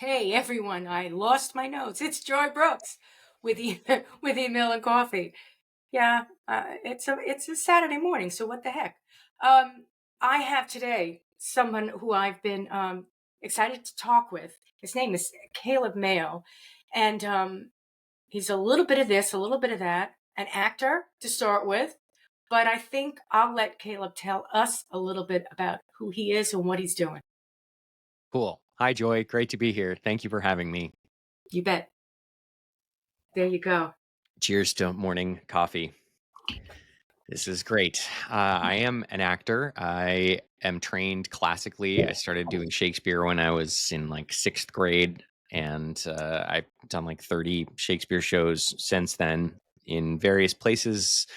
Hey everyone, I lost my notes. It's Joy Brooks with with Email and Coffee. Yeah, it's a Saturday morning, so what the heck? I have today someone who I've been excited to talk with. His name is Caleb Mayo, and he's a little bit of this, a little bit of that, an actor to start with. But I think I'll let Caleb tell us a little bit about who he is and what he's doing. Cool. Hi, Joy. Great to be here. Thank you for having me. You bet. There you go. Cheers to morning coffee. This is great. I am an actor. I am trained classically. I started doing Shakespeare when I was in like sixth grade, and I've done like 30 Shakespeare shows since then in various places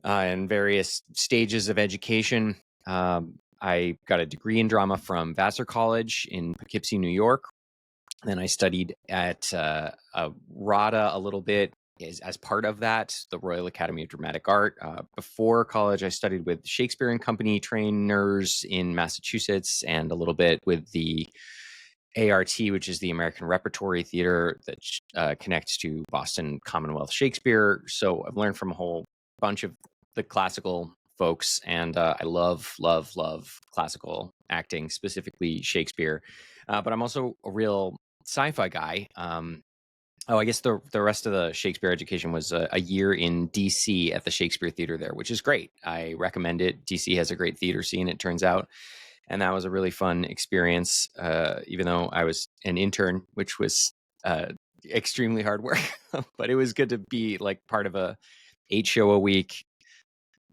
and various stages of education. I got a degree in drama from Vassar College in Poughkeepsie, New York. Then I studied at RADA a little bit as part of that, the Royal Academy of Dramatic Art. Before college, I studied with Shakespeare and Company trainers in Massachusetts and a little bit with the ART, which is the American Repertory Theater that connects to Boston Commonwealth Shakespeare. So I've learned from a whole bunch of the classical folks, and I love classical acting, specifically Shakespeare. But I'm also a real sci-fi guy. I guess the rest of the Shakespeare education was a year in DC at the Shakespeare Theater there, which is great. I recommend it. DC has a great theater scene, it turns out. And that was a really fun experience, even though I was an intern, which was extremely hard work. But it was good to be like part of a 8 show a week,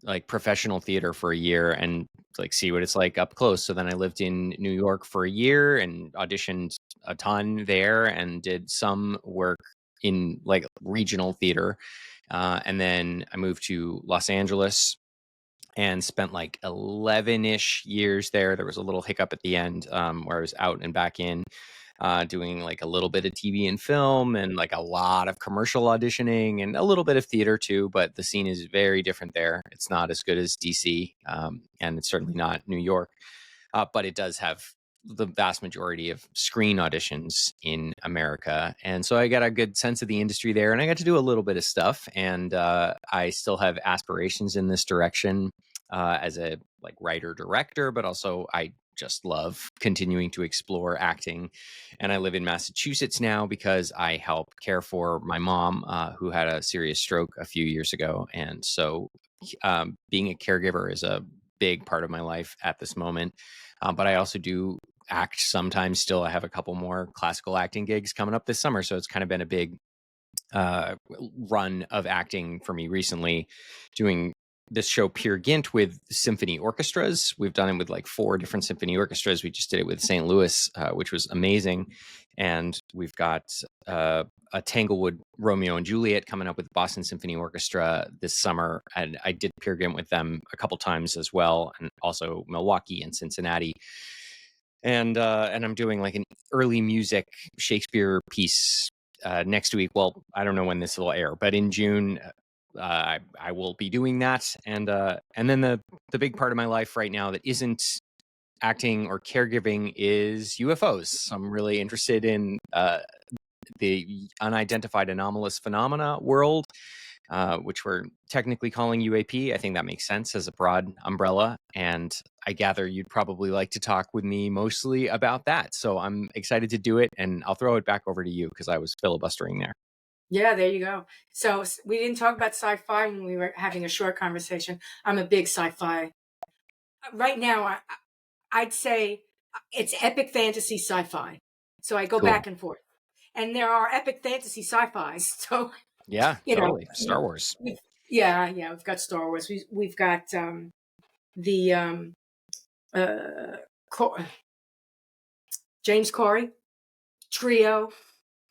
like professional theater for a year and like see what it's like up close. So then I lived in New York for a year and auditioned a ton there and did some work in like regional theater. And then I moved to Los Angeles and spent like 11-ish years there. There was a little hiccup at the end where I was out and back in doing like a little bit of TV and film and like a lot of commercial auditioning and a little bit of theater too. But the scene is very different there. It's not as good as DC and it's certainly not New York. But it does have the vast majority of screen auditions in America. And so I got a good sense of the industry there and I got to do a little bit of stuff. And I still have aspirations in this direction as a like writer director, but also I just love continuing to explore acting. And I live in Massachusetts now because I help care for my mom who had a serious stroke a few years ago. And so being a caregiver is a big part of my life at this moment. But I also do act sometimes still. I have a couple more classical acting gigs coming up this summer. So it's kind of been a big run of acting for me recently, doing this show Peer Gynt with symphony orchestras. We've done it with like 4 different symphony orchestras. We just did it with St. Louis, which was amazing. And we've got a Tanglewood Romeo and Juliet coming up with Boston Symphony Orchestra this summer. And I did Peer Gynt with them a couple times as well. And also Milwaukee and Cincinnati. And I'm doing like an early music Shakespeare piece next week. Well, I don't know when this will air, but in June, I will be doing that. And then the big part of my life right now that isn't acting or caregiving is UFOs. I'm really interested in the unidentified anomalous phenomena world, which we're technically calling UAP. I think that makes sense as a broad umbrella. And I gather you'd probably like to talk with me mostly about that. So I'm excited to do it. And I'll throw it back over to you because I was filibustering there. Yeah, there you go. So we didn't talk about sci-fi when we were having a short conversation. I'm a big sci-fi. Right now, I'd say it's epic fantasy sci-fi. So I go Cool. back and forth. And there are epic fantasy sci-fis. So, Yeah, you know, totally. Star Wars. yeah, we've got Star Wars. We've got the James Corey trio,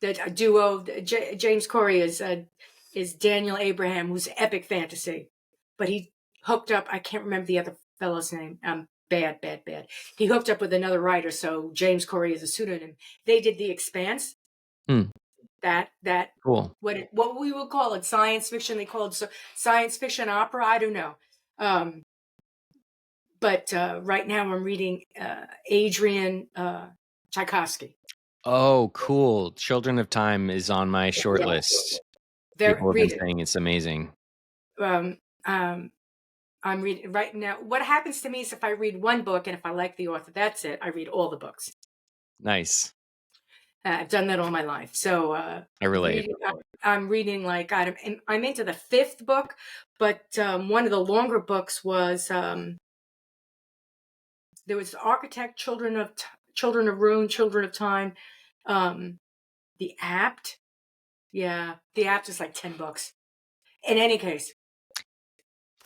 the duo. James Corey is Daniel Abraham, who's epic fantasy, but he hooked up. I can't remember the other fellow's name. Bad. He hooked up with another writer, so James Corey is a pseudonym. They did The Expanse. That cool. What we would call it science fiction. They call it science fiction opera. I don't know. But right now I'm reading Adrian Tchaikovsky. Oh, cool. Children of Time is on my short Yeah, list. there. People have been Read it. saying it's amazing. Um, um, I'm reading right now. What happens to me is if I read one book and if I like the author, that's it. I read all the books. Nice. I've done that all my life. So I relate. I'm reading like I'm into the fifth book, but one of the longer books was there was Architect, Children of Ruin, Children of Time, the Apt. Yeah, the Apt is like 10 books. In any case,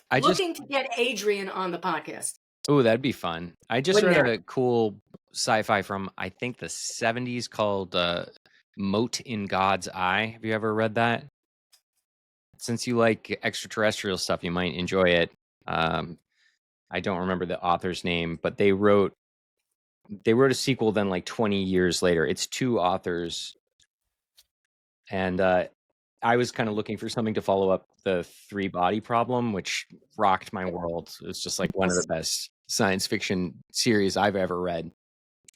I just looking to get Adrian on the podcast. Oh, that'd be fun. I just Wouldn't read there? a cool sci-fi from I think the 70s called Mote in God's Eye. Have you ever read that? Since you like extraterrestrial stuff, you might enjoy it. Um, I don't remember the author's name, but they wrote a sequel then like 20 years later. It's two authors, and I was kind of looking for something to follow up the Three Body Problem, which rocked my world. It was just like one of the best science fiction series I've ever read.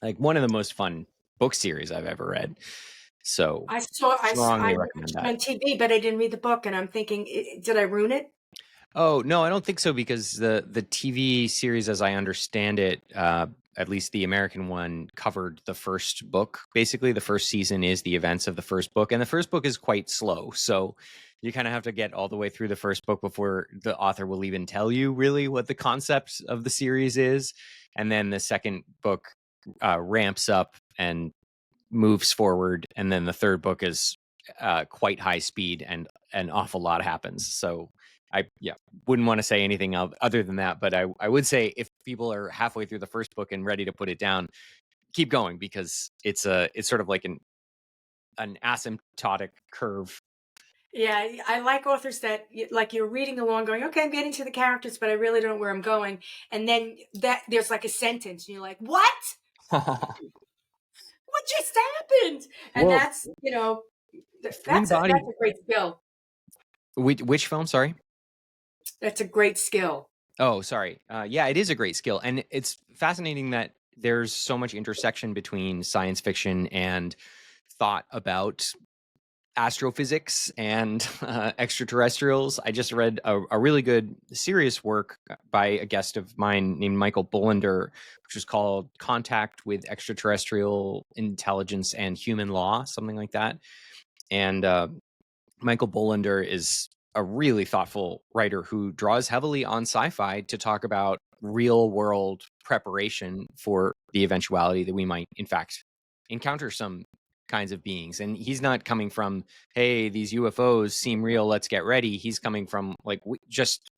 Like one of the most fun book series I've ever read. So I strongly recommend watched it that. on TV, but I didn't read the book, and I'm thinking, did I ruin it? Oh, no, I don't think so because the TV series, as I understand it, at least the American one, covered the first book. Basically, the first season is the events of the first book, and the first book is quite slow. So you kind of have to get all the way through the first book before the author will even tell you really what the concept of the series is. And then the second book ramps up and moves forward, and then the third book is quite high speed and an awful lot happens. So I wouldn't want to say anything other than that, but I would say if people are halfway through the first book and ready to put it down, keep going because it's sort of like an asymptotic curve. Yeah, I like authors that like you're reading along, going, okay, I'm getting to the characters, but I really don't know where I'm going. And then that there's like a sentence, and you're like, what? What just happened? And Well, that's Three that's Body. a great skill. Which film? Sorry. That's a great skill. Oh, sorry. Yeah, it is a great skill, and it's fascinating that there's so much intersection between science fiction and thought about astrophysics and extraterrestrials. I just read a really good serious work by a guest of mine named Michael Bullender, which was called Contact with Extraterrestrial Intelligence and Human Law, something like that. And Michael Bullender is a really thoughtful writer who draws heavily on sci-fi to talk about real world preparation for the eventuality that we might in fact encounter some kinds of beings. And he's not coming from, hey, these UFOs seem real, let's get ready. He's coming from like, just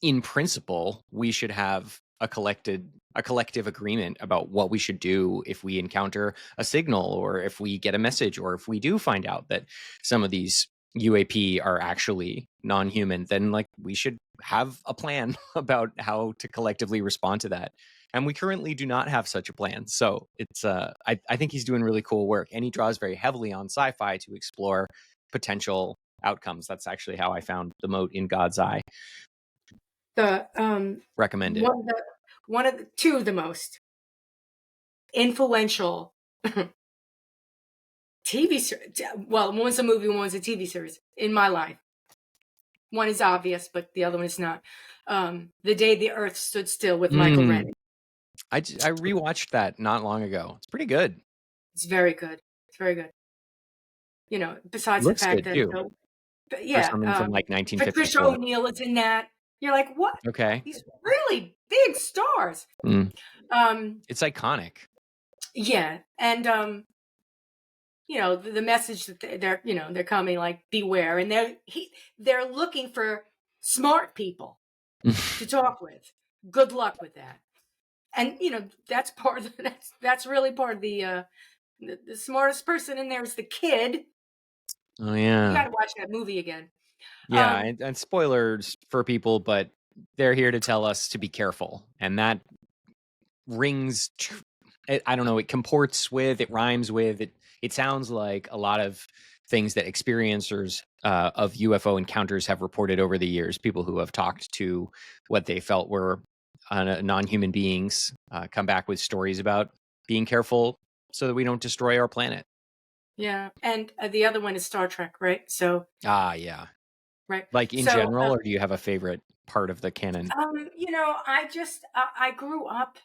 in principle, we should have a collective agreement about what we should do if we encounter a signal, or if we get a message, or if we do find out that some of these UAP are actually non-human. Then like we should have a plan about how to collectively respond to that. And we currently do not have such a plan. So it's I think he's doing really cool work, and he draws very heavily on sci-fi to explore potential outcomes. That's actually how I found The Mote in God's Eye. The Recommend it. one of the two of the most influential TV series. Well, one's a movie, one's a TV series in my life. One is obvious, but the other one is not. The Day the Earth Stood Still with Michael Rennie. I rewatched that not long ago. It's pretty good. It's very good. It's very good. Besides the Looks fact good that, too. For something from like Patricia 1954. O'Neill is in that. You're like, what? Okay. These really big stars. It's iconic. Yeah, and the message that they're coming, like, beware, and they're looking for smart people to talk with. Good luck with that. And that's part of that's really part of the smartest person in there is the kid. Oh yeah. You got to watch that movie again. Yeah, and spoilers for people, but they're here to tell us to be careful, and that rings. I don't know. It comports with. It rhymes with. It sounds like a lot of things that experiencers of UFO encounters have reported over the years. People who have talked to what they felt were non-human beings come back with stories about being careful so that we don't destroy our planet. Yeah. And the other one is Star Trek, right? So, Yeah. right. Like in So, general, or do you have a favorite part of the canon? I just, I grew up.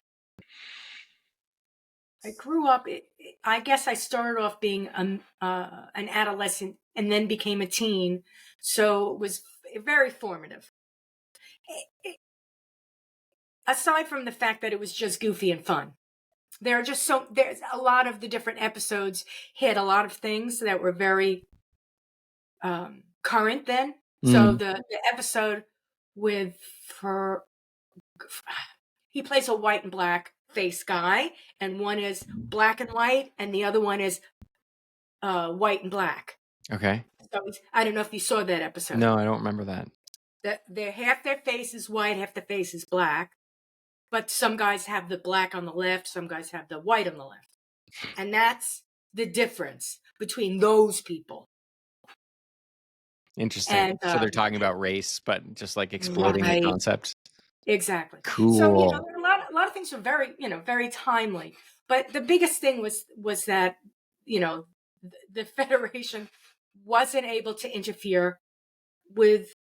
I guess I started off being an adolescent and then became a teen. So it was very formative. Aside from the fact that it was just goofy and fun, there's a lot of the different episodes hit a lot of things that were very current then. So Mm. the episode with her, he plays a white and black face guy, and one is black and white, and the other one is white and black. Okay. So I don't know if you saw that episode. No, I don't remember that. That they're half their face is white, half the face is black. But some guys have the black on the left, some guys have the white on the left. And that's the difference between those people. Interesting. And So they're talking about race, but just like exploding the right, concept. exactly. So Cool. a lot of things are very very timely. But the biggest thing was that the Federation wasn't able to interfere with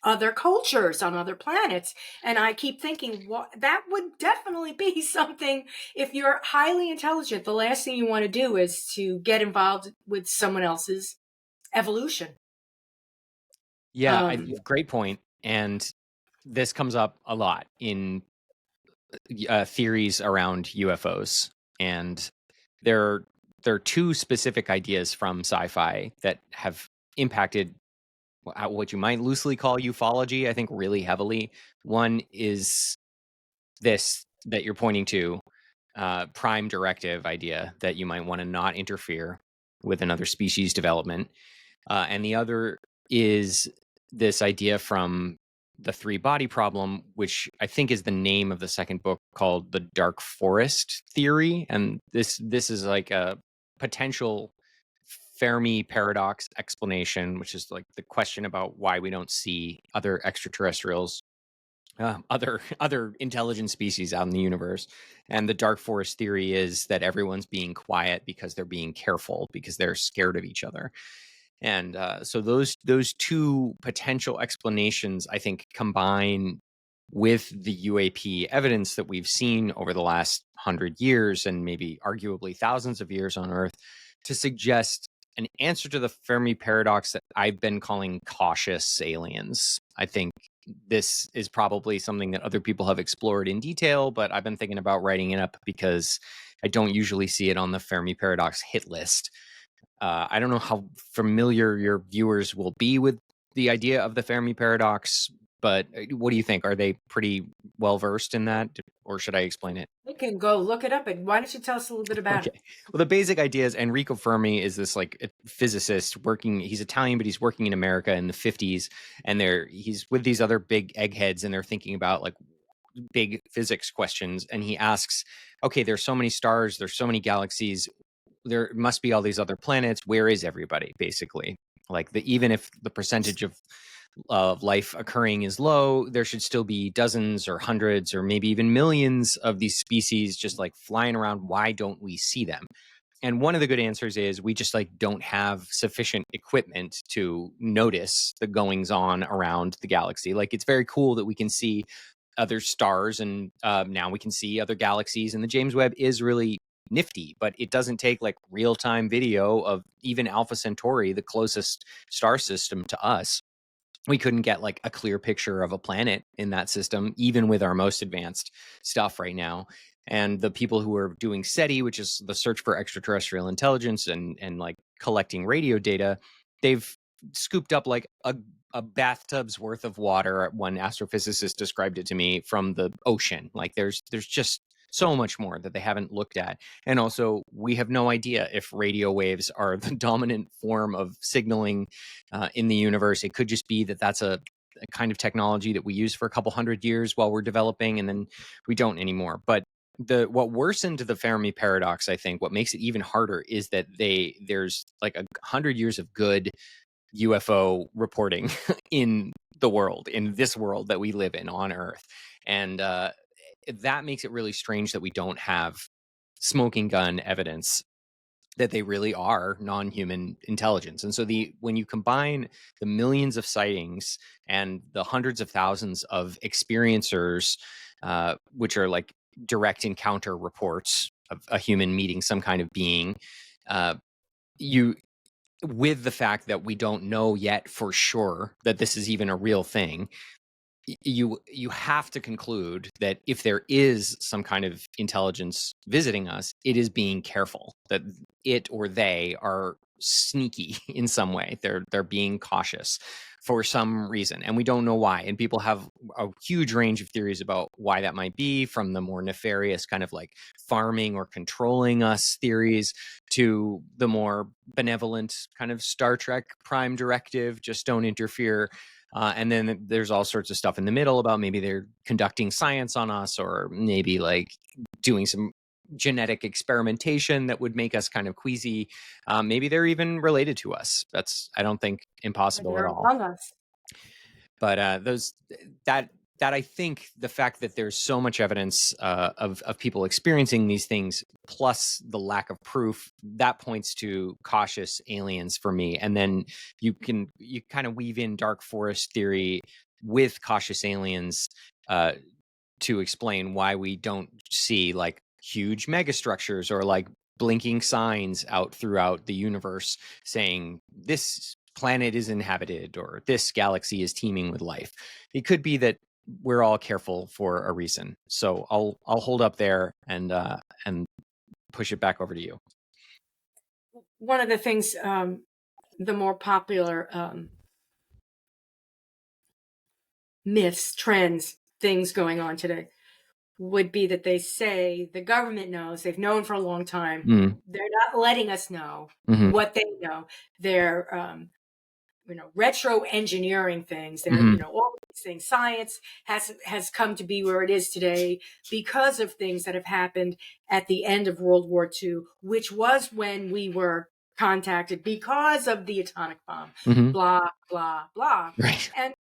other cultures on other planets. And I keep thinking, that would definitely be something. If you're highly intelligent, the last thing you want to do is to get involved with someone else's evolution. Yeah, great point. And this comes up a lot in theories around UFOs. And there, there are two specific ideas from sci-fi that have impacted what you might loosely call ufology, I think, really heavily. One is this that you're pointing to, prime directive idea that you might want to not interfere with another species development. And the other is this idea from the three body problem, which I think is the name of the second book, called the Dark Forest Theory. And this is like a potential Fermi paradox explanation, which is like the question about why we don't see other extraterrestrials, other intelligent species out in the universe. And the dark forest theory is that everyone's being quiet because they're being careful, because they're scared of each other. And so those two potential explanations, I think, combine with the UAP evidence that we've seen over the last 100 years and maybe arguably thousands of years on Earth to suggest an answer to the Fermi paradox that I've been calling cautious aliens. I think this is probably something that other people have explored in detail, but I've been thinking about writing it up because I don't usually see it on the Fermi paradox hit list. I don't know how familiar your viewers will be with the idea of the Fermi paradox, but what do you think? Are they pretty well versed in that, or should I explain it? You can go look it up, and why don't you tell us a little bit about it? Okay. Well, the basic idea is Enrico Fermi is this like physicist working. He's Italian, but he's working in America in the 50s, and he's with these other big eggheads, and they're thinking about like big physics questions. And he asks, okay, there's so many stars, there's so many galaxies, there must be all these other planets. Where is everybody? Basically, like even if the percentage of life occurring is low, there should still be dozens or hundreds or maybe even millions of these species just like flying around. Why don't we see them? And one of the good answers is we just like don't have sufficient equipment to notice the goings on around the galaxy. Like it's very cool that we can see other stars, and now we can see other galaxies, and the James Webb is really nifty, but it doesn't take like real-time video of even Alpha Centauri, the closest star system to us. We couldn't get like a clear picture of a planet in that system, even with our most advanced stuff right now. And the people who are doing SETI, which is the search for extraterrestrial intelligence, and like collecting radio data, they've scooped up like a bathtub's worth of water. One astrophysicist described it to me, from the ocean. Like there's just so much more that they haven't looked at. And also, we have no idea if radio waves are the dominant form of signaling in the universe. It could just be that that's a kind of technology that we use for a couple hundred years while we're developing, and then we don't anymore. But what worsened the Fermi paradox, I think, what makes it even harder, is that there's like 100 years of good UFO reporting in the world, in this world that we live in on Earth. And that makes it really strange that we don't have smoking gun evidence that they really are non-human intelligence. And so when you combine the millions of sightings and the hundreds of thousands of experiencers, which are like direct encounter reports of a human meeting some kind of being, you with the fact that we don't know yet for sure that this is even a real thing, you have to conclude that if there is some kind of intelligence visiting us, it is being careful, that it or they are sneaky in some way. They're being cautious for some reason, and we don't know why. And people have a huge range of theories about why that might be, from the more nefarious kind of like farming or controlling us theories to the more benevolent kind of Star Trek Prime Directive, just don't interfere. And then there's all sorts of stuff in the middle about maybe they're conducting science on us, or maybe like doing some genetic experimentation that would make us kind of queasy. Maybe they're even related to us. That's, I don't think, impossible at They're all. among us. But that I think the fact that there's so much evidence of people experiencing these things, plus the lack of proof, that points to cautious aliens for me. And then you kind of weave in dark forest theory with cautious aliens to explain why we don't see like huge megastructures or like blinking signs out throughout the universe saying this planet is inhabited or this galaxy is teeming with life. It could be that we're all careful for a reason. So I'll hold up there and push it back over to you. One of the things, the more popular myths, trends, things going on today would be that they say the government knows, they've known for a long time. They're not letting us know what they know. They're retro engineering things. They're all these things. Science has come to be where it is today because of things that have happened at the end of World War II, which was when we were contacted because of the atomic bomb. Blah blah blah. Right. And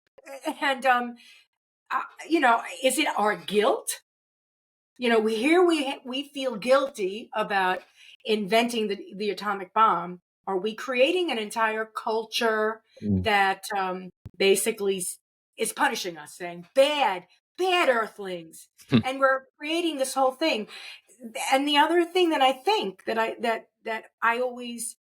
is it our guilt? We feel guilty about inventing the atomic bomb. Are we creating an entire culture that basically is punishing us, saying bad Earthlings, and we're creating this whole thing? And the other thing that I think that I always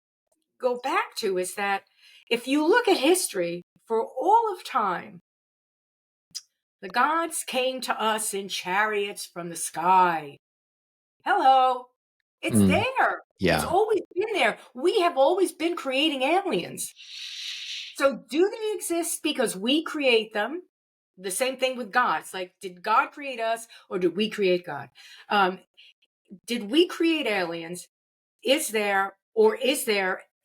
go back to is that if you look at history for all of time, the gods came to us in chariots from the sky. Hello. It's there. Yeah. It's always been there. We have always been creating aliens. So do they exist because we create them? The same thing with God. It's like, did God create us or did we create God? Did we create aliens? Is there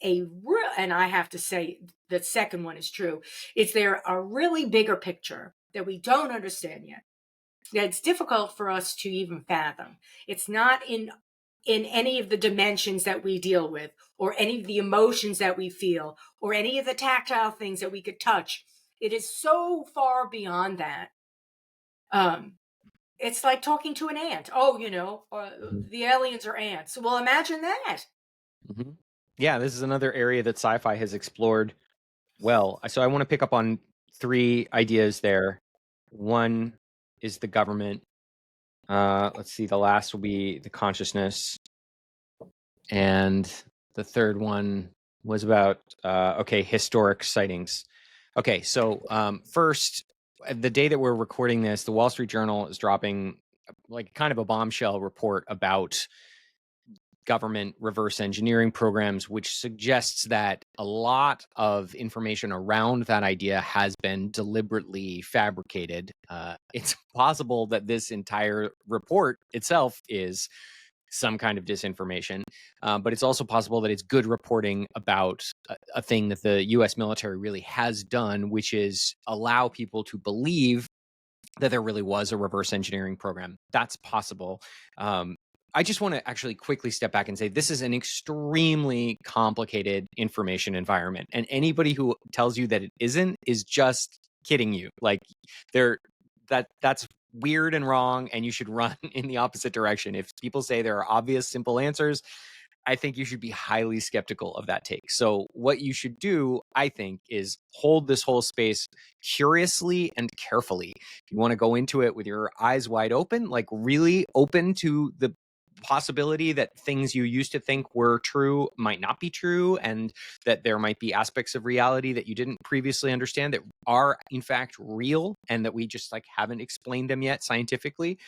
a real, and I have to say the second one is true. Is there a really bigger picture that we don't understand yet? That's difficult for us to even fathom. It's not in any of the dimensions that we deal with, or any of the emotions that we feel, or any of the tactile things that we could touch. It is so far beyond that. It's like talking to an ant. Oh, the aliens are ants. Well, imagine that. Yeah, this is another area that sci-fi has explored well. So I want to pick up on 3 ideas there. One is the government. Let's see, the last will be the consciousness. And the third one was about, historic sightings. Okay, so first, the day that we're recording this, the Wall Street Journal is dropping like kind of a bombshell report about government reverse engineering programs, which suggests that a lot of information around that idea has been deliberately fabricated. It's possible that this entire report itself is some kind of disinformation, but it's also possible that it's good reporting about a thing that the U.S. military really has done, which is allow people to believe that there really was a reverse engineering program. That's possible. I just want to actually quickly step back and say this is an extremely complicated information environment, and anybody who tells you that it isn't is just kidding you. Like that's weird and wrong, and you should run in the opposite direction. If people say there are obvious, simple answers, I think you should be highly skeptical of that take. So what you should do, I think, is hold this whole space curiously and carefully. You want to go into it with your eyes wide open, like really open to the possibility that things you used to think were true might not be true, and that there might be aspects of reality that you didn't previously understand that are in fact real, and that we just like haven't explained them yet scientifically.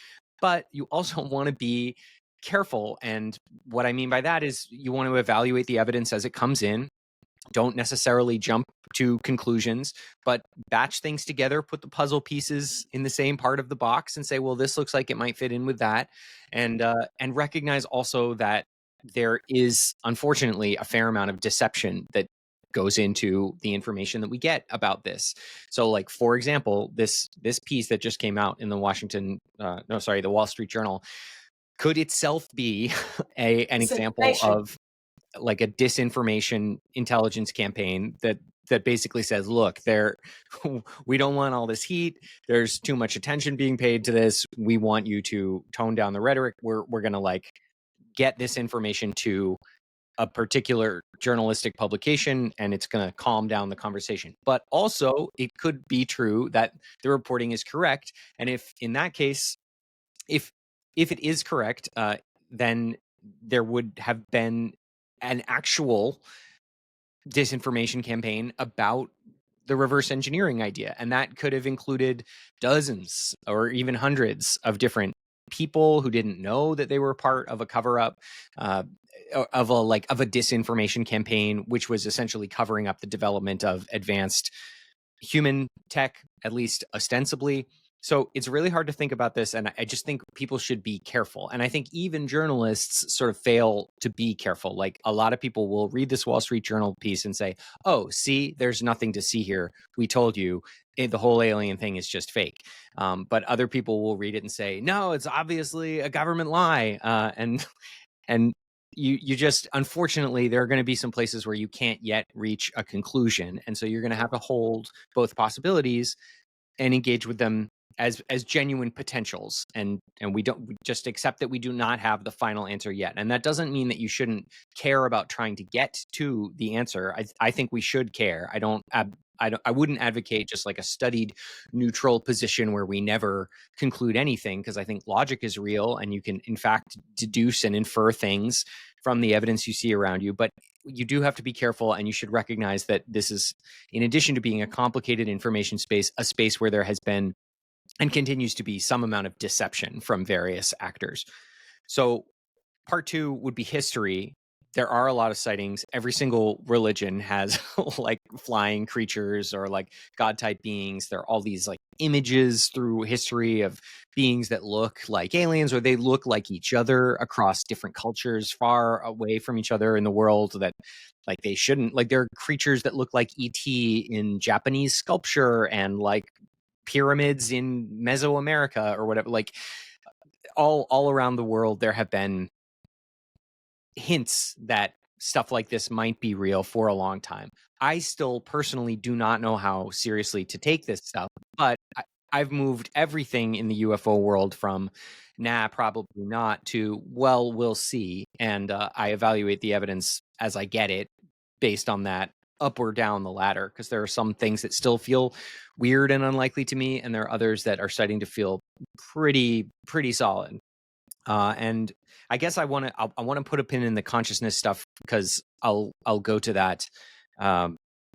But you also want to be careful. And what I mean by that is you want to evaluate the evidence as it comes in. Don't necessarily jump to conclusions, but batch things together, put the puzzle pieces in the same part of the box and say, well, this looks like it might fit in with that. And recognize also that there is, unfortunately, a fair amount of deception that goes into the information that we get about this. So like, for example, this piece that just came out in the the Wall Street Journal could itself be an example Disinformation. of like a disinformation intelligence campaign that basically says, look, we don't want all this heat. There's too much attention being paid to this. We want you to tone down the rhetoric. We're going to like get this information to a particular journalistic publication, and it's going to calm down the conversation. But also it could be true that the reporting is correct. And if in that case, if it is correct, then there would have been an actual disinformation campaign about the reverse engineering idea, and that could have included dozens or even hundreds of different people who didn't know that they were part of a cover-up, of a disinformation campaign, which was essentially covering up the development of advanced human tech, at least ostensibly. So it's really hard to think about this, and I just think people should be careful. And I think even journalists sort of fail to be careful. Like a lot of people will read this Wall Street Journal piece and say, oh, see, there's nothing to see here. We told you the whole alien thing is just fake. But other people will read it and say, no, it's obviously a government lie. And you just, unfortunately, there are going to be some places where you can't yet reach a conclusion. And so you're going to have to hold both possibilities and engage with them as genuine potentials, and we just accept that we do not have the final answer yet. And that doesn't mean that you shouldn't care about trying to get to the answer. I think we should care. I wouldn't advocate just like a studied neutral position where we never conclude anything, because I think logic is real and you can in fact deduce and infer things from the evidence you see around you. But you do have to be careful, and you should recognize that this is, in addition to being a complicated information space, a space where there has been and continues to be some amount of deception from various actors. So part two would be history. There are a lot of sightings. Every single religion has like flying creatures or like god type beings. There are all these like images through history of beings that look like aliens, or they look like each other across different cultures far away from each other in the world, that like they shouldn't. Like there are creatures that look like ET in Japanese sculpture, and like pyramids in Mesoamerica or whatever. Like all around the world there have been hints that stuff like this might be real for a long time. I still personally do not know how seriously to take this stuff, but I've moved everything in the UFO world from nah, probably not, to well, we'll see. And I evaluate the evidence as I get it based on that, up or down the ladder, because there are some things that still feel weird and unlikely to me, and there are others that are starting to feel pretty solid. And I guess I want to put a pin in the consciousness stuff, because I'll go to that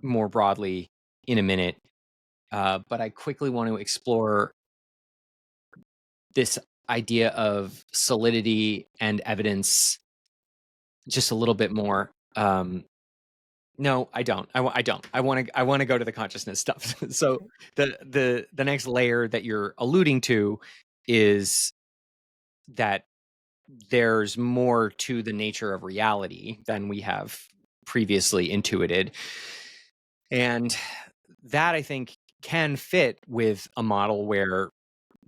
more broadly in a minute. But I quickly want to explore this idea of solidity and evidence just a little bit more. No, I don't. I don't. I want to go to the consciousness stuff. So the next layer that you're alluding to is that there's more to the nature of reality than we have previously intuited. And that, I think, can fit with a model where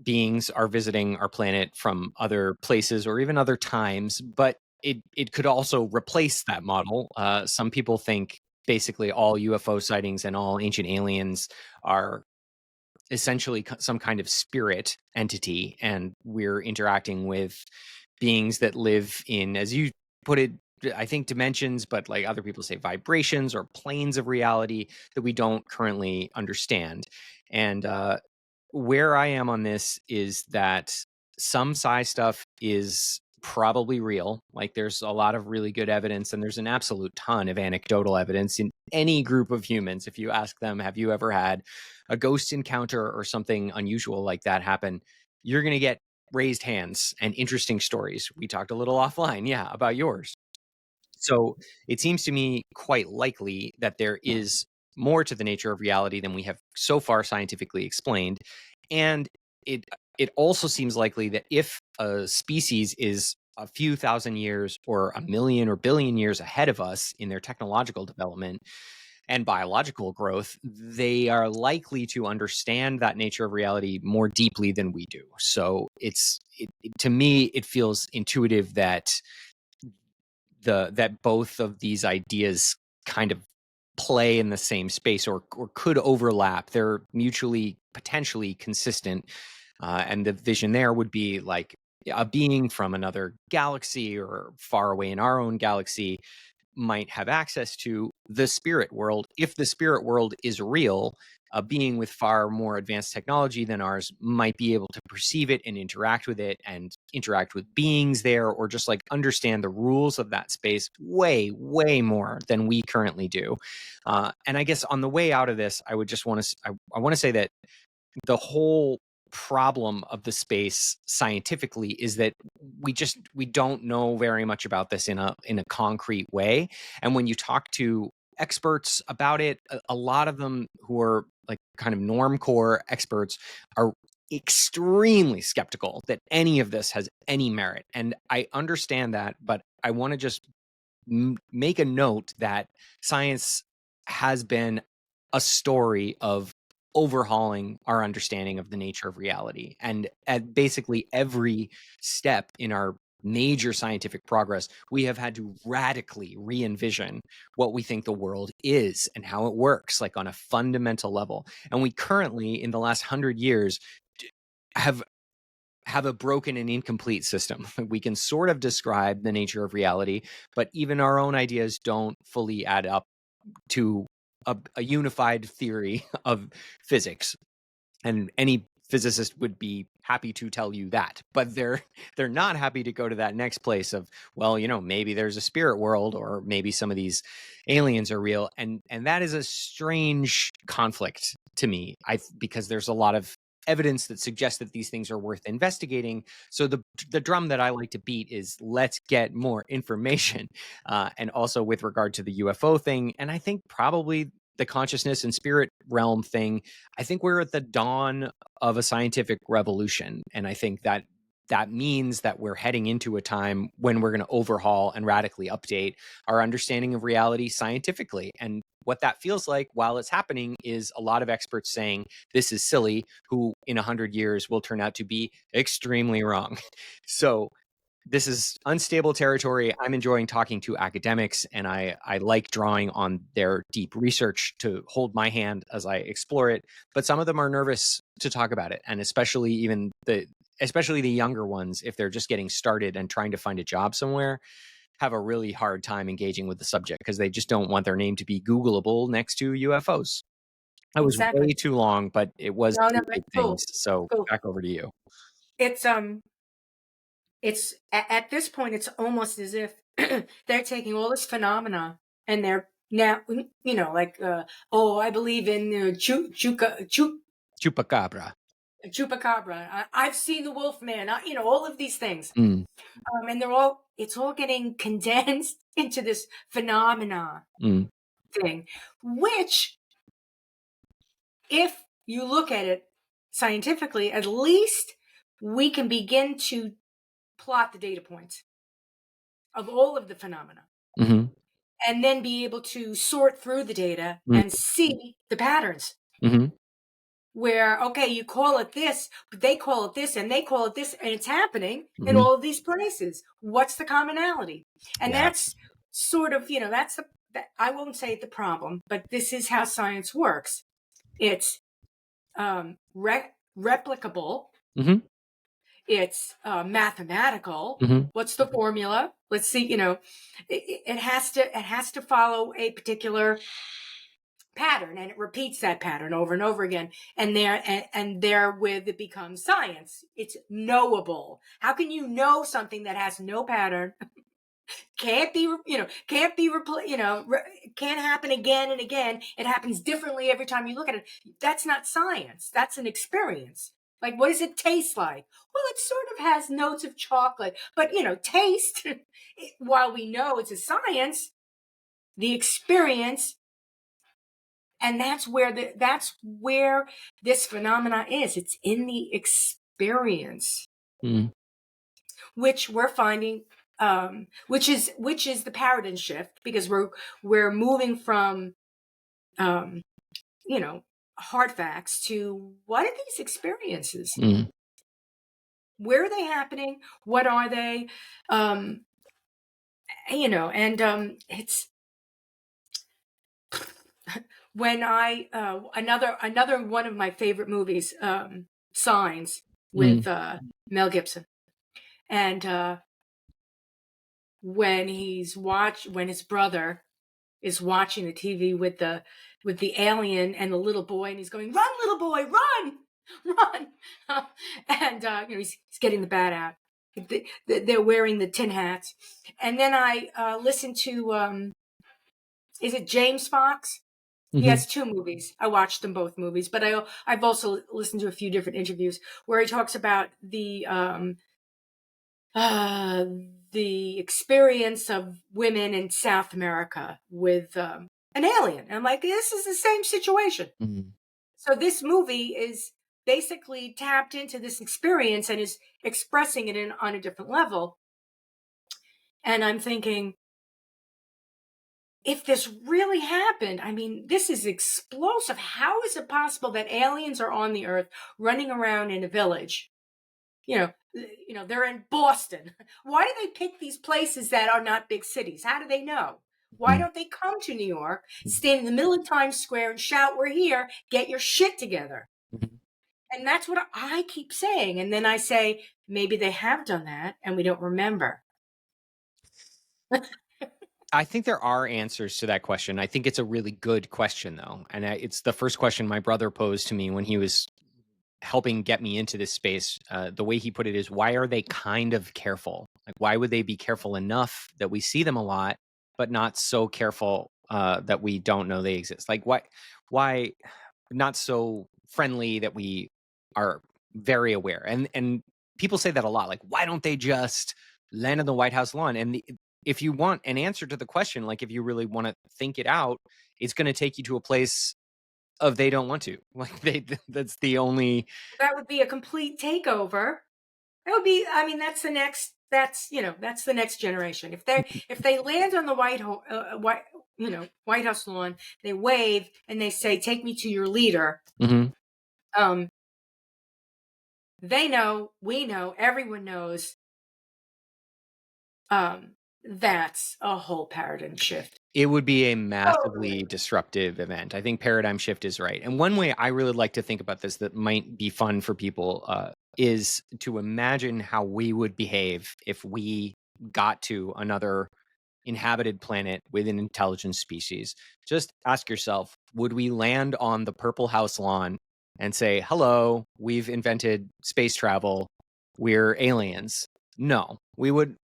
beings are visiting our planet from other places or even other times, but it could also replace that model. Some people think basically all UFO sightings and all ancient aliens are essentially some kind of spirit entity, and we're interacting with beings that live in, as you put it, I think dimensions, but like other people say vibrations or planes of reality that we don't currently understand. And where I am on this is that some sci stuff is probably real. Like there's a lot of really good evidence, and there's an absolute ton of anecdotal evidence in any group of humans. If you ask them, have you ever had a ghost encounter or something unusual like that happen? You're going to get raised hands and interesting stories. We talked a little offline, yeah, about yours. So it seems to me quite likely that there is more to the nature of reality than we have so far scientifically explained. And it it also seems likely that if a species is a few thousand years or a million or billion years ahead of us in their technological development and biological growth, they are likely to understand that nature of reality more deeply than we do. So to me, it feels intuitive that that both of these ideas kind of play in the same space or could overlap. They're mutually potentially consistent. And the vision there would be like a being from another galaxy or far away in our own galaxy might have access to the spirit world. If the spirit world is real, a being with far more advanced technology than ours might be able to perceive it and interact with it and interact with beings there, or just like understand the rules of that space way, way more than we currently do. And I guess on the way out of this, I would just want to, I want to say that the whole problem of the space scientifically is that we don't know very much about this in a concrete way. And when you talk to experts about it, a lot of them who are like kind of normcore experts are extremely skeptical that any of this has any merit. And I understand that, but I want to just make a note that science has been a story of overhauling our understanding of the nature of reality. And at basically every step in our major scientific progress, we have had to radically re envision what we think the world is and how it works, like on a fundamental level. And we currently, in the last 100 years, have a broken and incomplete system. We can sort of describe the nature of reality, but even our own ideas don't fully add up to a unified theory of physics. And any physicist would be happy to tell you that, but they're not happy to go to that next place of, well, maybe there's a spirit world, or maybe some of these aliens are real. And that is a strange conflict to me, because there's a lot of evidence that suggests that these things are worth investigating. So the drum that I like to beat is, let's get more information. And also with regard to the UFO thing, and I think probably the consciousness and spirit realm thing, I think we're at the dawn of a scientific revolution. And I think that means that we're heading into a time when we're going to overhaul and radically update our understanding of reality scientifically. And what that feels like while it's happening is a lot of experts saying this is silly, who in 100 years will turn out to be extremely wrong. So this is unstable territory. I'm enjoying talking to academics, and I like drawing on their deep research to hold my hand as I explore it. But some of them are nervous to talk about it, and especially the younger ones, if they're just getting started and trying to find a job somewhere, have a really hard time engaging with the subject because they just don't want their name to be Googleable next to UFOs. That was way Exactly. too long, but it was No, no, two big it's cool. things. So Cool. back over to you. It's at this point, it's almost as if they're taking all this phenomena and they're now, like, I believe in Chupacabra. chupacabra. I've seen the Wolfman. All of these things, Mm, and it's all getting condensed into this phenomena mm, thing, which, if you look at it scientifically, at least we can begin to plot the data points of all of the phenomena, mm-hmm, and then be able to sort through the data mm, and see the patterns mm-hmm. where, okay, you call it this, but they call it this, and they call it this, and it's happening in Mhm. all of these places. What's the commonality? And Yeah. that's sort of, that's I won't say the problem, but this is how science works. It's replicable. Mm-hmm. It's mathematical. Mm-hmm. What's the formula? Let's see. It has to follow a particular pattern, and it repeats that pattern over and over again, and therewith it becomes science. It's knowable. How can you know something that has no pattern, can't be can't happen again and again, it happens differently every time you look at it? That's not science, that's an experience. Like, what does it taste like? Well, it sort of has notes of chocolate, but taste, while we know it's a science, the experience. And that's where this phenomena is. It's in the experience, Mm-hmm. which we're finding, which is the paradigm shift, because we're moving from, hard facts to what are these experiences? Mm-hmm. Where are they happening? What are they? And it's when I another one of my favorite movies, Signs, with Mel Gibson, and when his brother is watching the TV with the alien and the little boy, and he's going, "Run, little boy, run, run!" And he's getting the bat out. They're wearing the tin hats, and then I listened to is it James Fox? He has two movies. I watched them both movies, but I've also listened to a few different interviews where he talks about the experience of women in South America with an alien. And I'm like, this is the same situation. Mm-hmm. So this movie is basically tapped into this experience and is expressing it on a different level. And I'm thinking, if this really happened, I mean, this is explosive. How is it possible that aliens are on the earth running around in a village? They're in Boston. Why do they pick these places that are not big cities? How do they know? Why don't they come to New York, stand in the middle of Times Square and shout, "We're here, get your shit together"? Mm-hmm. And that's what I keep saying. And then I say, maybe they have done that and we don't remember. I think there are answers to that question. I think it's a really good question, though. And it's the first question my brother posed to me when he was helping get me into this space. The way he put it is, why are they kind of careful? Like, why would they be careful enough that we see them a lot, but not so careful that we don't know they exist? Like, why not so friendly that we are very aware? And people say that a lot. Like, why don't they just land on the White House lawn? And if you want an answer to the question, like if you really want to think it out, it's going to take you to a place of they don't want to. Like that's the only. That would be a complete takeover. That would be, I mean, that's the next generation. If they land on the White House lawn, they wave and they say, "Take me to your leader." Mm-hmm. They know, we know, everyone knows. That's a whole paradigm shift. It would be a massively disruptive event. I think paradigm shift is right. And one way I really like to think about this that might be fun for people is to imagine how we would behave if we got to another inhabited planet with an intelligent species. Just ask yourself, would we land on the Purple House lawn and say, "Hello, we've invented space travel. We're aliens"? No, we would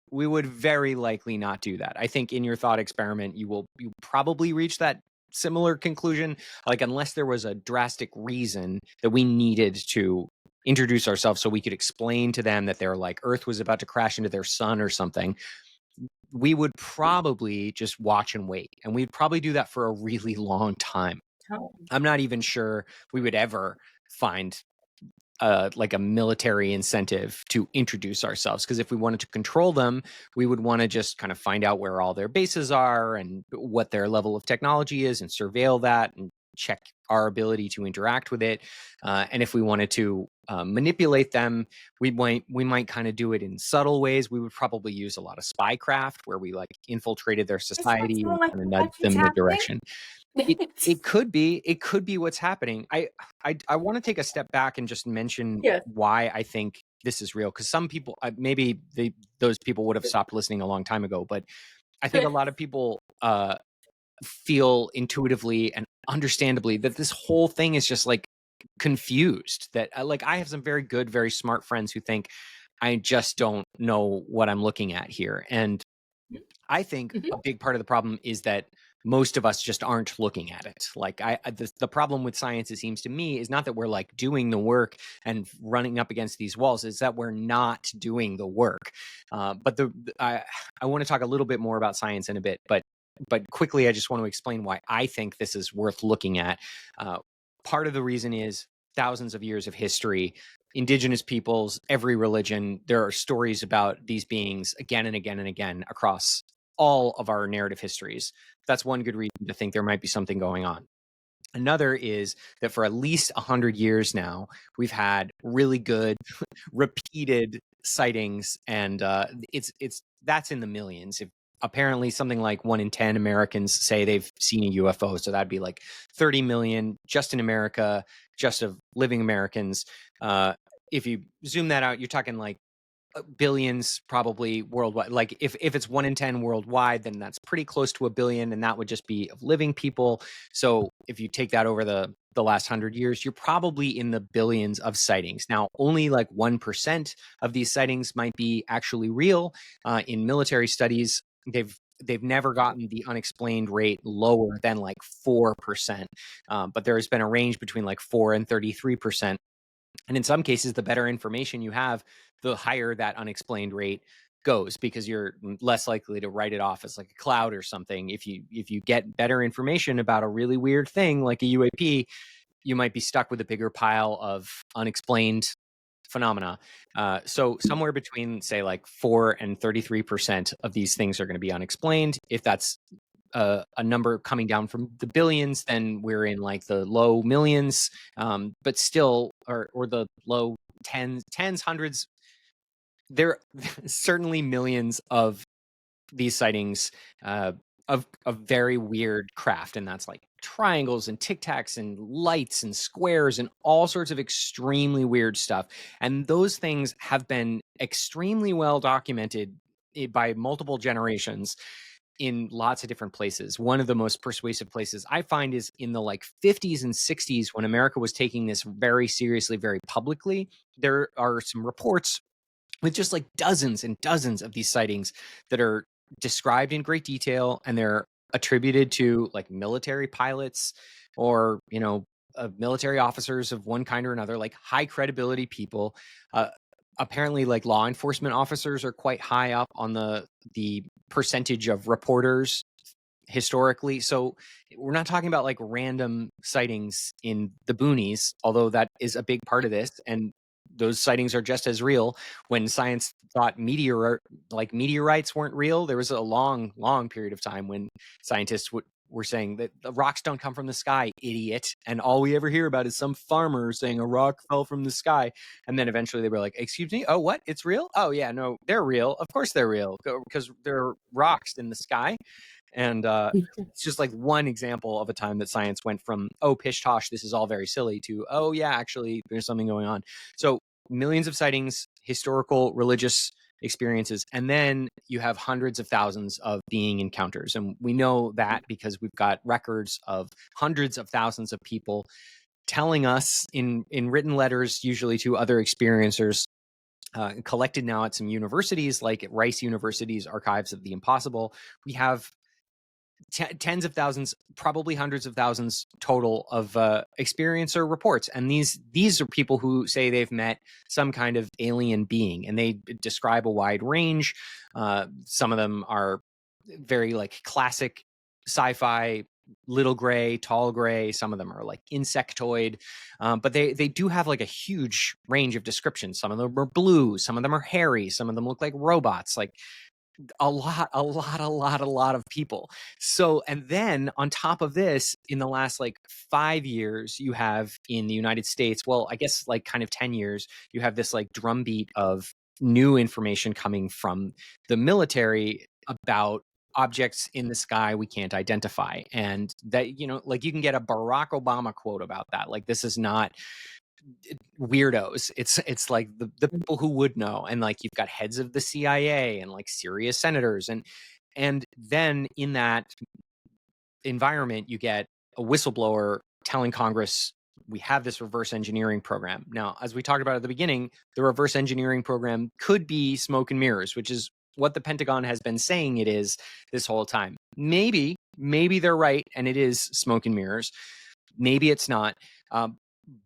very likely not do that. I think in your thought experiment, you probably reach that similar conclusion, like unless there was a drastic reason that we needed to introduce ourselves so we could explain to them that they're like Earth was about to crash into their sun or something. We would probably just watch and wait. And we'd probably do that for a really long time. I'm not even sure we would ever find like a military incentive to introduce ourselves, because if we wanted to control them, we would want to just kind of find out where all their bases are and what their level of technology is and surveil that and check our ability to interact with it. And if we wanted to manipulate them, we might kind of do it in subtle ways. We would probably use a lot of spycraft where we like infiltrated their society and Like kind of nudged them in the direction. It could be what's happening. I want to take a step back and just mention Yes. why I think this is real, because some people, maybe those people would have stopped listening a long time ago, but I think a lot of people feel intuitively and understandably that this whole thing is just like confused. That like I have some very good, very smart friends who think I just don't know what I'm looking at here, and I think Mhm. a big part of the problem is that most of us just aren't looking at it. Like the problem with science, it seems to me, is not that we're like doing the work and running up against these walls. Is that we're not doing the work. But I want to talk a little bit more about science in a bit. But quickly, I just want to explain why I think this is worth looking at. Part of the reason is thousands of years of history. Indigenous peoples, every religion, there are stories about these beings again and again and again across all of our narrative histories. That's one good reason to think there might be something going on. Another is that for at least 100 years now, we've had really good repeated sightings, and it's that's in the millions. If apparently something like 1 in 10 Americans say they've seen a UFO, so that'd be like 30 million just in America, just of living Americans. If you zoom that out, you're talking like billions probably worldwide. Like if it's 1 in 10 worldwide, then that's pretty close to a billion, and that would just be of living people. So if you take that over the last 100 years, you're probably in the billions of sightings. Now, only like 1% of these sightings might be actually real. In military studies, they've never gotten the unexplained rate lower than like 4%. But there has been a range between like 4 and 33%. And in some cases, the better information you have, the higher that unexplained rate goes, because you're less likely to write it off as like a cloud or something. If you get better information about a really weird thing like a UAP, you might be stuck with a bigger pile of unexplained phenomena. So somewhere between, say, like 4 and 33% of these things are going to be unexplained. If that's a number coming down from the billions, then we're in like the low millions, but still, or the low tens, hundreds. There certainly millions of these sightings of very weird craft, and that's like triangles and tic tacs and lights and squares and all sorts of extremely weird stuff. And those things have been extremely well documented by multiple generations in lots of different places. One of the most persuasive places I find is in the like 50s and 60s, when America was taking this very seriously, very publicly. There are some reports with just like dozens and dozens of these sightings that are described in great detail, and they're attributed to like military pilots or military officers of one kind or another, like high credibility people. Apparently, like law enforcement officers are quite high up on the percentage of reporters historically. So we're not talking about like random sightings in the boonies, although that is a big part of this. And those sightings are just as real. When science thought meteorites weren't real, there was a long, long period of time when scientists were saying that the rocks don't come from the sky, idiot. And all we ever hear about is some farmer saying a rock fell from the sky. And then eventually they were like, excuse me, oh, what? It's real? Oh, yeah, no, they're real. Of course they're real, because they're rocks in the sky. And it's just like one example of a time that science went from, oh, pish tosh, this is all very silly, to, oh, yeah, actually, there's something going on. So millions of sightings, historical, religious experiences, and then you have hundreds of thousands of being encounters. And we know that because we've got records of hundreds of thousands of people telling us in written letters, usually to other experiencers, collected now at some universities, like at Rice University's Archives of the Impossible. We have tens of thousands, probably hundreds of thousands total of experiencer reports. And these are people who say they've met some kind of alien being, and they describe a wide range. Some of them are very like classic sci-fi, little gray, tall gray. Some of them are like insectoid, but they do have like a huge range of descriptions. Some of them are blue, some of them are hairy, some of them look like robots. Like a lot of people. So, and then on top of this, in the last like 5 years, you have in the United States, well, I guess like kind of 10 years, you have this like drumbeat of new information coming from the military about objects in the sky we can't identify. And that, you know, like you can get a Barack Obama quote about that. Like, this is not weirdos. It's like the people who would know. And like, you've got heads of the CIA and like serious senators. And then in that environment, you get a whistleblower telling Congress, we have this reverse engineering program. Now, as we talked about at the beginning, the reverse engineering program could be smoke and mirrors, which is what the Pentagon has been saying it is this whole time. Maybe they're right and it is smoke and mirrors. Maybe it's not.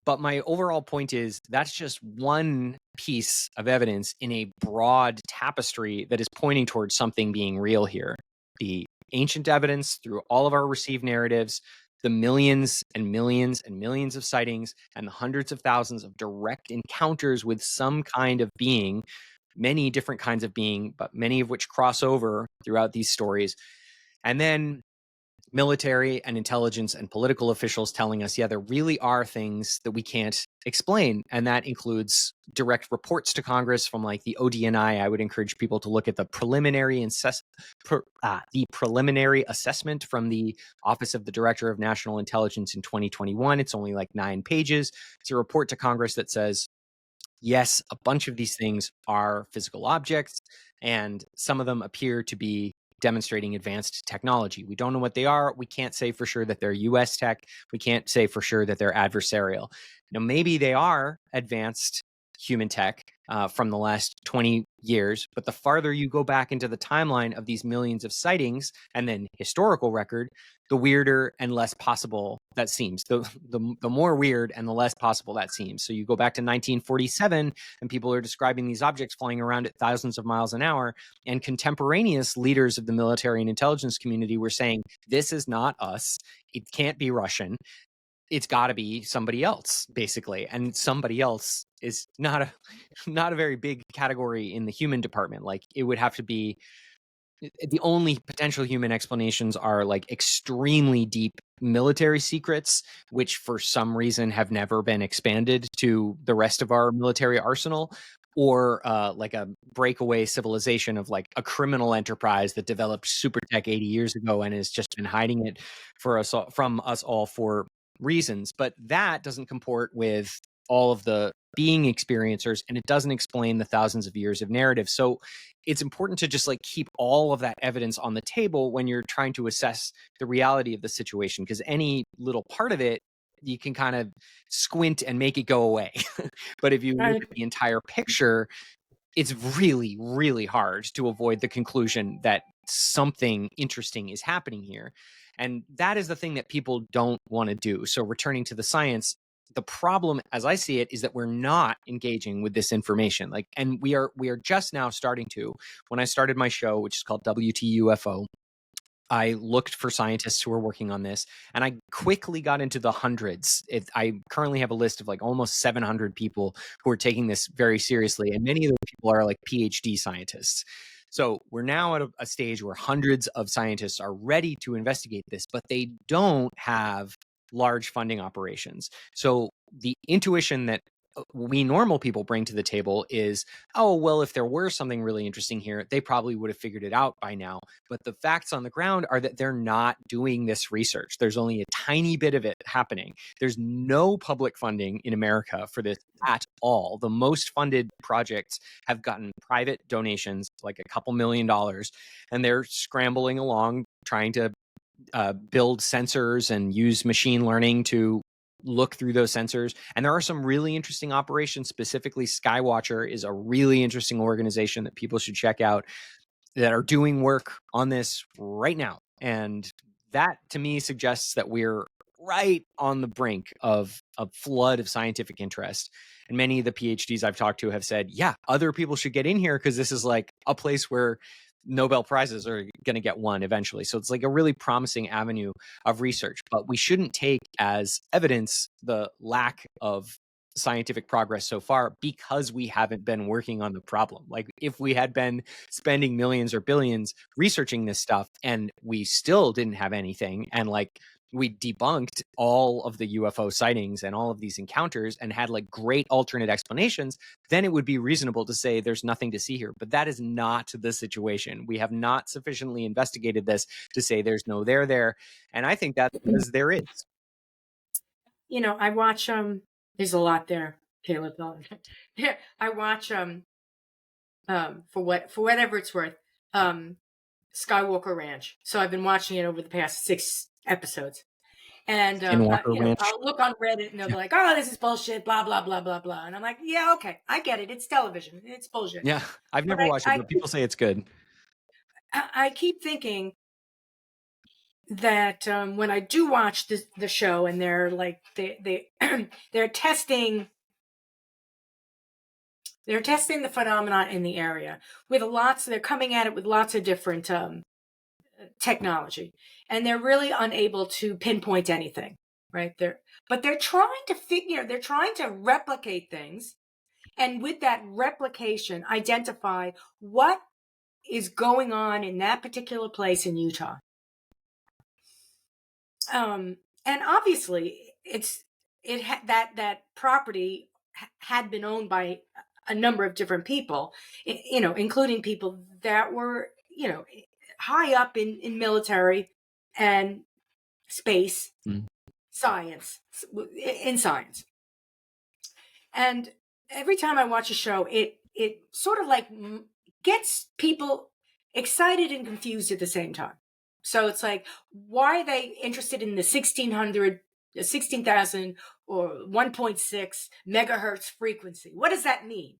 But my overall point is that's just one piece of evidence in a broad tapestry that is pointing towards something being real here. The ancient evidence through all of our received narratives, the millions and millions and millions of sightings, and the hundreds of thousands of direct encounters with some kind of being, many different kinds of being, but many of which cross over throughout these stories. And then military and intelligence and political officials telling us, yeah, there really are things that we can't explain. And that includes direct reports to Congress from like the ODNI. I would encourage people to look at the preliminary assessment from the Office of the Director of National Intelligence in 2021. It's only like 9 pages. It's a report to Congress that says, yes, a bunch of these things are physical objects, and some of them appear to be demonstrating advanced technology. We don't know what they are. We can't say for sure that they're US tech. We can't say for sure that they're adversarial. Now, maybe they are advanced human tech from the last 20 years, but the farther you go back into the timeline of these millions of sightings and then historical record, the weirder and less possible that seems. The more weird and the less possible that seems. So you go back to 1947 and people are describing these objects flying around at thousands of miles an hour, and contemporaneous leaders of the military and intelligence community were saying, this is not us. It can't be Russian. It's got to be somebody else, basically. And somebody else is not a very big category in the human department. Like, it would have to be, the only potential human explanations are like extremely deep military secrets, which for some reason have never been expanded to the rest of our military arsenal, or like a breakaway civilization of like a criminal enterprise that developed super tech 80 years ago and has just been hiding it from us all for reasons. But that doesn't comport with all of the being experiencers, and it doesn't explain the thousands of years of narrative. So it's important to just like keep all of that evidence on the table when you're trying to assess the reality of the situation, because any little part of it, you can kind of squint and make it go away. But if you look Right. at the entire picture, it's really, really hard to avoid the conclusion that something interesting is happening here. And that is the thing that people don't want to do. So returning to the science, the problem as I see it is that we're not engaging with this information. Like, and we are just now starting to. When I started my show, which is called WTUFO, I looked for scientists who were working on this, and I quickly got into the hundreds. I currently have a list of like almost 700 people who are taking this very seriously, and many of those people are like PhD scientists. So we're now at a stage where hundreds of scientists are ready to investigate this, but they don't have large funding operations. So the intuition that we normal people bring to the table is, oh, well, if there were something really interesting here, they probably would have figured it out by now. But the facts on the ground are that they're not doing this research. There's only a tiny bit of it happening. There's no public funding in America for this at all. The most funded projects have gotten private donations, like a couple $1 million, and they're scrambling along trying to build sensors and use machine learning to look through those sensors. And there are some really interesting operations. Specifically, Skywatcher is a really interesting organization that people should check out that are doing work on this right now. And that to me suggests that we're right on the brink of a flood of scientific interest. And many of the PhDs I've talked to have said, yeah, other people should get in here because this is like a place where Nobel Prizes are going to get won eventually. So it's like a really promising avenue of research, but we shouldn't take as evidence the lack of scientific progress so far because we haven't been working on the problem. Like, if we had been spending millions or billions researching this stuff and we still didn't have anything, and like we debunked all of the UFO sightings and all of these encounters and had like great alternate explanations, then it would be reasonable to say there's nothing to see here. But that is not the situation. We have not sufficiently investigated this to say there's no there. And I think that's because there is. You know, I watch there's a lot there, Caleb. Yeah, I watch for whatever it's worth, Skywalker Ranch. So I've been watching it over the past 6 episodes. And Skinwalker you know, Ranch. I'll look on Reddit and they'll be like, "Oh, this is bullshit," blah blah blah blah blah. And I'm like, "Yeah, okay, I get it. It's television. It's bullshit." Yeah, I've But never watched it, but people say it's good. I keep thinking that when I do watch the show and they're like they they're testing the phenomenon in the area with they're coming at it with lots of different technology, and they're really unable to pinpoint anything, right? But they're trying to they're trying to replicate things, and with that replication identify what is going on in that particular place in Utah. And obviously that property had been owned by a number of different people, you know, including people that were, you know, high up in military and space science, in science. And every time I watch a show, it sort of like gets people excited and confused at the same time. So it's like, why are they interested in the 16,000 or 1.6 megahertz frequency? What does that mean?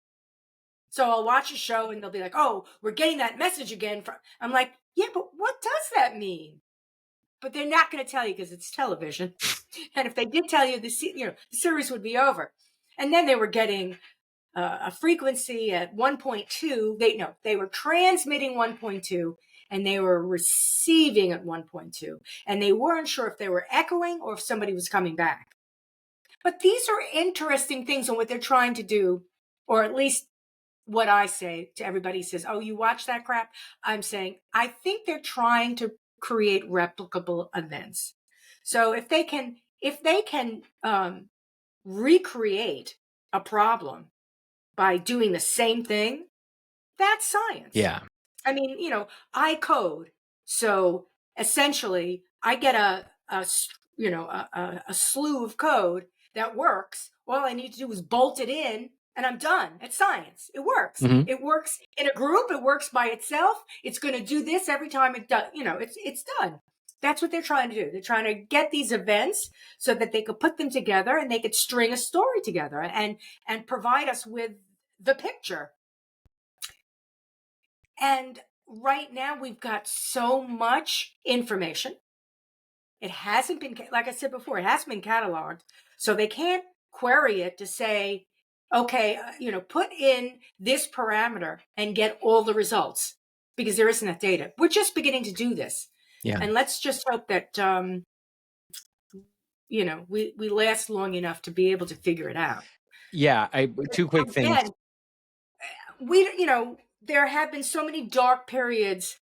So I'll watch a show and they'll be like, "Oh, we're getting that message again." I'm like, "Yeah, but what does that mean?" But they're not going to tell you because it's television. And if they did tell you, the series would be over. And then they were getting a frequency at 1.2. They were transmitting 1.2 and they were receiving at 1.2. And they weren't sure if they were echoing or if somebody was coming back. But these are interesting things, and what they're trying to do, or at least what I say to everybody who says, "Oh, you watch that crap?" I'm saying, I think they're trying to create replicable events. So if they can recreate a problem by doing the same thing, that's science. Yeah. I mean, you know, I code. So essentially I get a slew of code that works. All I need to do is bolt it in and I'm done. It's science. It works. Mhm. It works in a group. It works by itself. It's going to do this every time it does. You know, it's done. That's what they're trying to do. They're trying to get these events so that they could put them together and they could string a story together and provide us with the picture. And right now we've got so much information. It hasn't been, like I said before, it hasn't been cataloged. So they can't query it to say, okay, put in this parameter and get all the results, because there isn't that data. We're just beginning to do this. Yeah. And let's just hope that, we last long enough to be able to figure it out. Yeah. Two quick things. Again, there have been so many dark periods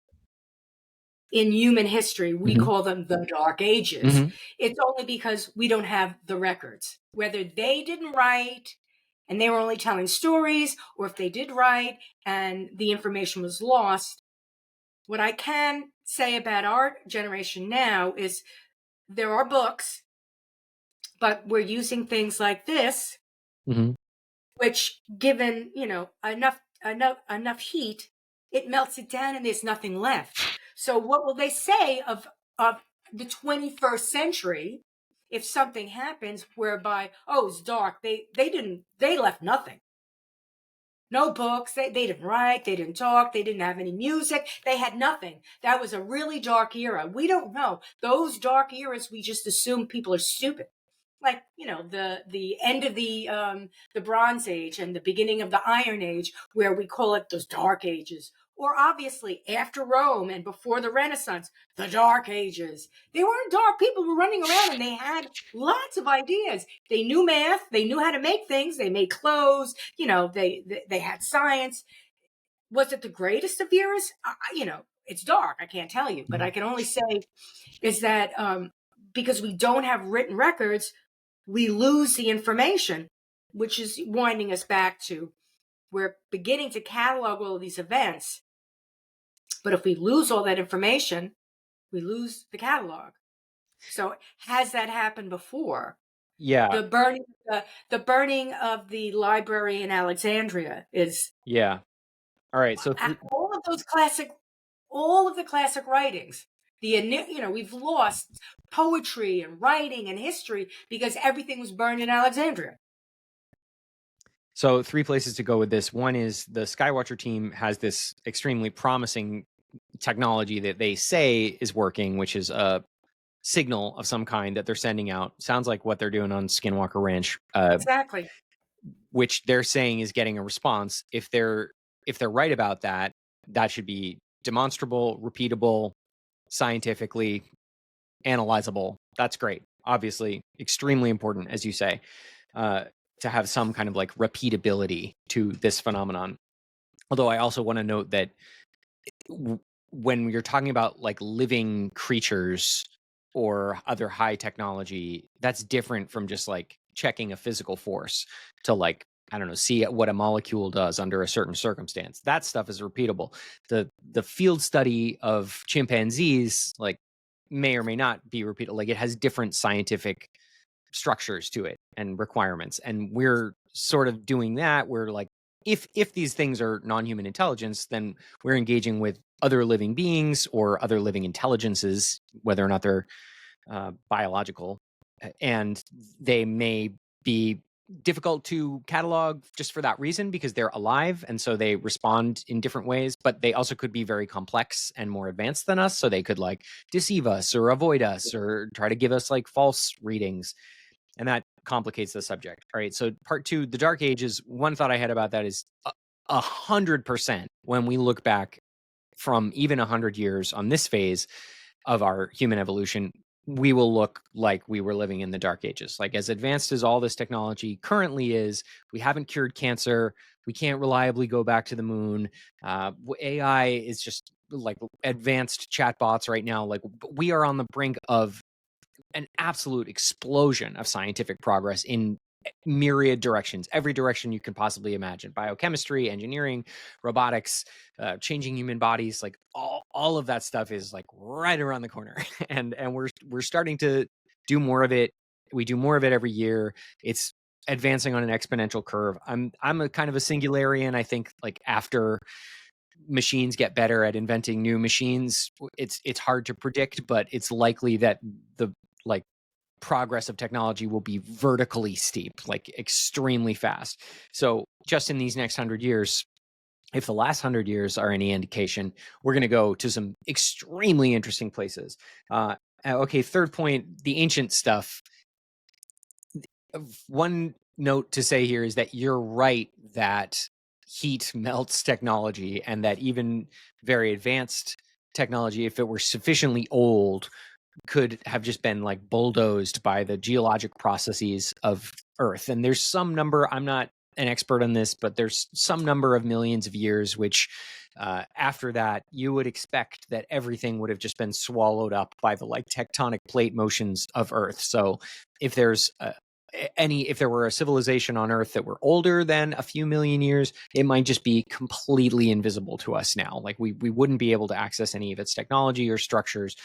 in human history. We call them the Dark Ages. It's only because we don't have the records. Whether they didn't write and they were only telling stories, or if they did write and the information was lost. What I can say about our generation now is there are books, but we're using things like this, which, given enough heat, it melts it down and there's nothing left. So what will they say of the 21st century if something happens whereby, oh, it's dark? They left nothing. No books, they didn't write, they didn't talk, they didn't have any music, they had nothing. That was a really dark era. We don't know. Those dark eras, we just assume people are stupid. Like, the end of the Bronze Age and the beginning of the Iron Age, where we call it those Dark Ages. Or obviously after Rome and before the Renaissance, the Dark Ages. They weren't dark. People were running around and they had lots of ideas. They knew math. They knew how to make things. They made clothes. They had science. Was it the greatest of eras? It's dark. I can't tell you, but I can only say is that because we don't have written records, we lose the information, which is winding us back to we're beginning to catalog all of these events. But if we lose all that information, we lose the catalog. So has that happened before? Yeah. The burning of the library in Alexandria is Yeah. All right. So all of the classic writings. We've lost poetry and writing and history because everything was burned in Alexandria. So 3 places to go with this. One is the Skywatcher team has this extremely promising technology that they say is working, which is a signal of some kind that they're sending out. Sounds like what they're doing on Skinwalker Ranch, Exactly. which they're saying is getting a response. If they're right about that, that should be demonstrable, repeatable, scientifically analyzable. That's great. Obviously, extremely important, as you say, to have some kind of like repeatability to this phenomenon. Although I also want to note that when you're talking about like living creatures or other high technology, that's different from just like checking a physical force to like, I don't know, see what a molecule does under a certain circumstance. That stuff is repeatable. The field study of chimpanzees like may or may not be repeatable. Like it has different scientific structures to it and requirements. And we're sort of doing that. We're like, if these things are non-human intelligence, then we're engaging with other living beings or other living intelligences, whether or not they're biological, and they may be difficult to catalog just for that reason because they're alive and so they respond in different ways, but they also could be very complex and more advanced than us, so they could like deceive us or avoid us or try to give us like false readings, and that complicates the subject. All right, so part 2, the Dark Ages. One thought I had about that is 100% when we look back from even 100 years on this phase of our human evolution, we will look like we were living in the Dark Ages. Like as advanced as all this technology currently is, we haven't cured cancer. We can't reliably go back to the moon. AI is just like advanced chatbots right now. Like we are on the brink of an absolute explosion of scientific progress in myriad directions, every direction you can possibly imagine: biochemistry, engineering, robotics, changing human bodies. Like all of that stuff is like right around the corner, and we're starting to do more of it. We do more of it every year. It's advancing on an exponential curve. I'm a kind of a singularian. I think like after machines get better at inventing new machines, it's hard to predict, but it's likely that the like progress of technology will be vertically steep, like extremely fast. So just in these next 100 years, if the last 100 years are any indication, we're going to go to some extremely interesting places. Okay, third point, the ancient stuff. One note to say here is that you're right that heat melts technology, and that even very advanced technology, if it were sufficiently old, could have just been like bulldozed by the geologic processes of Earth. And there's some number, I'm not an expert on this, but there's some number of millions of years, which after that, you would expect that everything would have just been swallowed up by the like tectonic plate motions of Earth. So if there's if there were a civilization on Earth that were older than a few million years, it might just be completely invisible to us now. Like we wouldn't be able to access any of its technology or structures,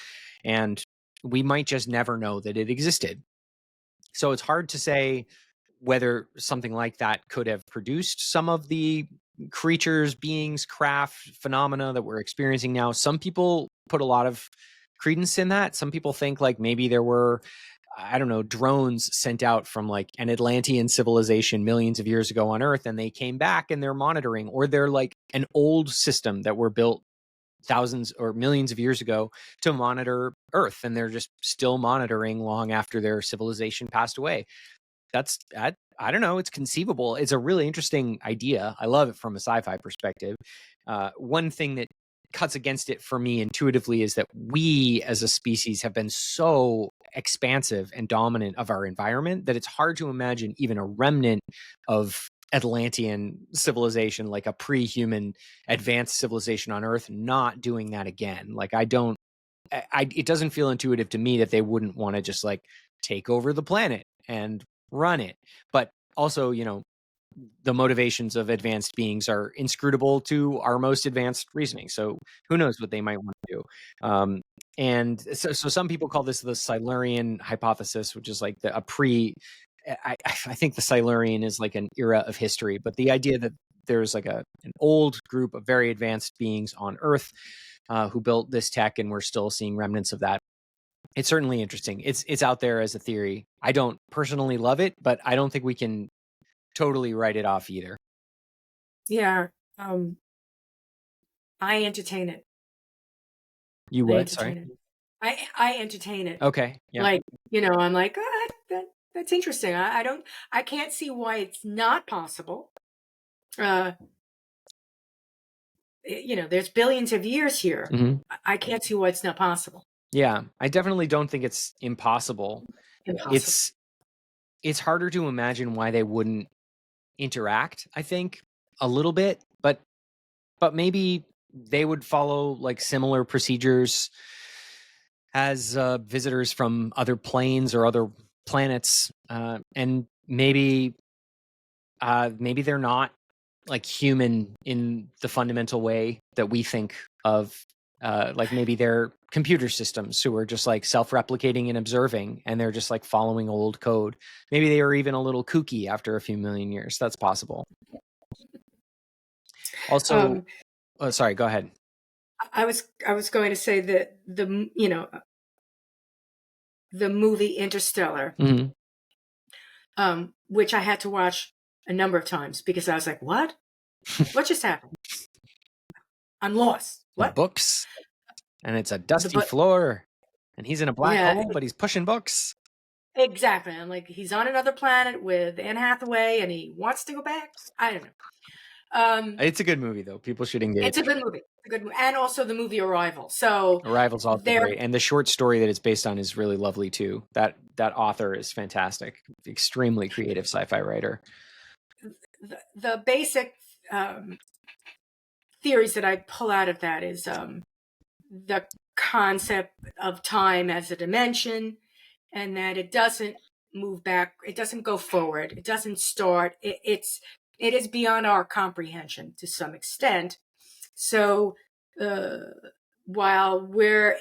and we might just never know that it existed. So it's hard to say whether something like that could have produced some of the creatures, beings, craft, phenomena that we're experiencing now. Some people put a lot of credence in that. Some people think like maybe there were, I don't know, drones sent out from like an Atlantean civilization millions of years ago on Earth, and they came back and they're monitoring, or they're like an old system that were built thousands or millions of years ago to monitor Earth, and they're just still monitoring long after their civilization passed away. That's I don't know, it's conceivable. It's a really interesting idea. I love it from a sci-fi perspective. One thing that cuts against it for me intuitively is that we as a species have been so expansive and dominant of our environment that it's hard to imagine even a remnant of Atlantean civilization, like a pre-human advanced civilization on Earth, not doing that again. Like I don't it doesn't feel intuitive to me that they wouldn't want to just like take over the planet and run it. But also, you know, the motivations of advanced beings are inscrutable to our most advanced reasoning. So who knows what they might want to do. And so some people call this the Silurian hypothesis, which is like I think the Silurian is like an era of history, but the idea that there's like an old group of very advanced beings on Earth who built this tech, and we're still seeing remnants of that. It's certainly interesting. It's out there as a theory. I don't personally love it, but I don't think we can totally write it off either. Yeah. I entertain it. You I what? entertain Sorry. it. I entertain it. Okay. Yeah. Like, you know, I'm like, that's interesting. I can't see why it's not possible. You know, there's billions of years here. Mhm. I can't see why it's not possible. Yeah. I definitely don't think it's impossible. Impossible. It's harder to imagine why they wouldn't interact, I think, a little bit, but maybe they would follow like similar procedures as visitors from other planes or other planets, and maybe they're not like human in the fundamental way that we think of. Like maybe they're computer systems who are just like self-replicating and observing, and they're just like following old code. Maybe they were even a little kooky after a few million years. That's possible. Also, sorry, go ahead. I was going to say that the movie Interstellar, Mhm. which I had to watch a number of times because I was like, what just happened? I'm lost. The What? books, and it's a dusty But floor, and he's in a black yeah, hole, but he's pushing books. exactly. I'm like, he's on another planet with Anne Hathaway, and he wants to go back. I don't know. It's a good movie, though. People should engage. It's a good movie. It's a good movie. And also the movie Arrival. So Arrival's also there, great, and the short story that it's based on is really lovely too. That author is fantastic, extremely creative sci-fi writer. the basic theories that I pull out of that is the concept of time as a dimension, and that it doesn't move back, it doesn't go forward, it doesn't start. It is beyond our comprehension to some extent. So while we're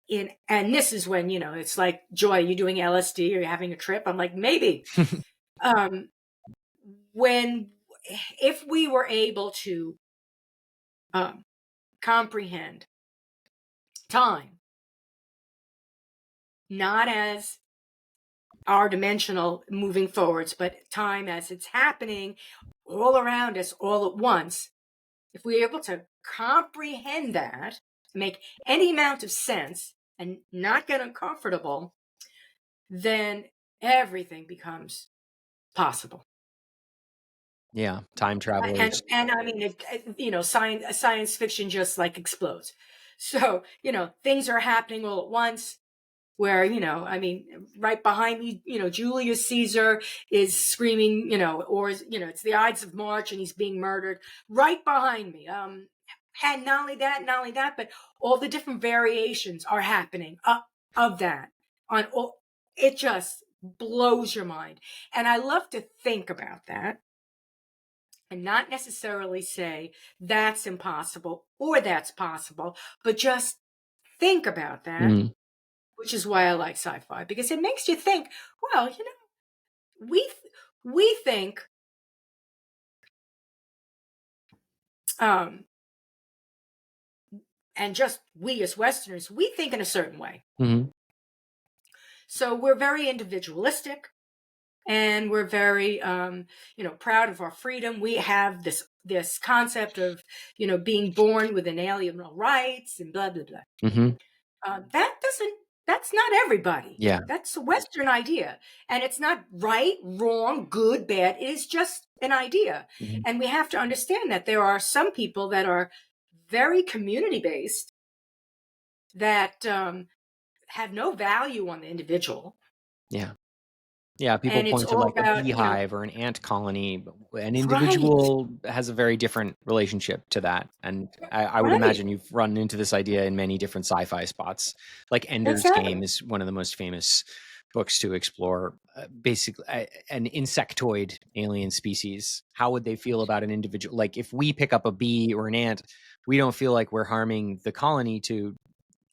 in, and this is when, you know, it's like, Joy, you doing LSD or you're having a trip? I'm like, maybe. When, if we were able to comprehend time, not as our dimensional moving forwards, but time as it's happening all around us all at once, if we're able to comprehend that, make any amount of sense and not get uncomfortable, then everything becomes possible. Yeah, time travelers. And I mean, you know, science fiction just like explodes. So, you know, things are happening all at once where, you know, I mean, right behind me, you know, Julius Caesar is screaming, you know, or, you know, it's the Ides of March and he's being murdered right behind me. And not only that, but all the different variations are happening of that on all, it just blows your mind. And I love to think about that and not necessarily say that's impossible or that's possible, but just think about that, Mhm. which is why I like sci-fi, because it makes you think, well, you know, we think um and just we as Westerners, we think in a certain way. Mhm. So we're very individualistic and we're very you know, proud of our freedom. We have this concept of, you know, being born with inalienable rights and blah blah blah. Mhm. That's not everybody. Yeah. That's a Western idea. And it's not right, wrong, good, bad. It is just an idea. Mhm. And we have to understand that there are some people that are very community based that have no value on the individual. Yeah. Yeah, people And it's point to all like a about, beehive or an ant colony. But an right, individual has a very different relationship to that. And I would right, imagine you've run into this idea in many different sci-fi spots. Like Ender's exactly. Game is one of the most famous books to explore basically an insectoid alien species. How would they feel about an individual? Like if we pick up a bee or an ant, we don't feel like we're harming the colony to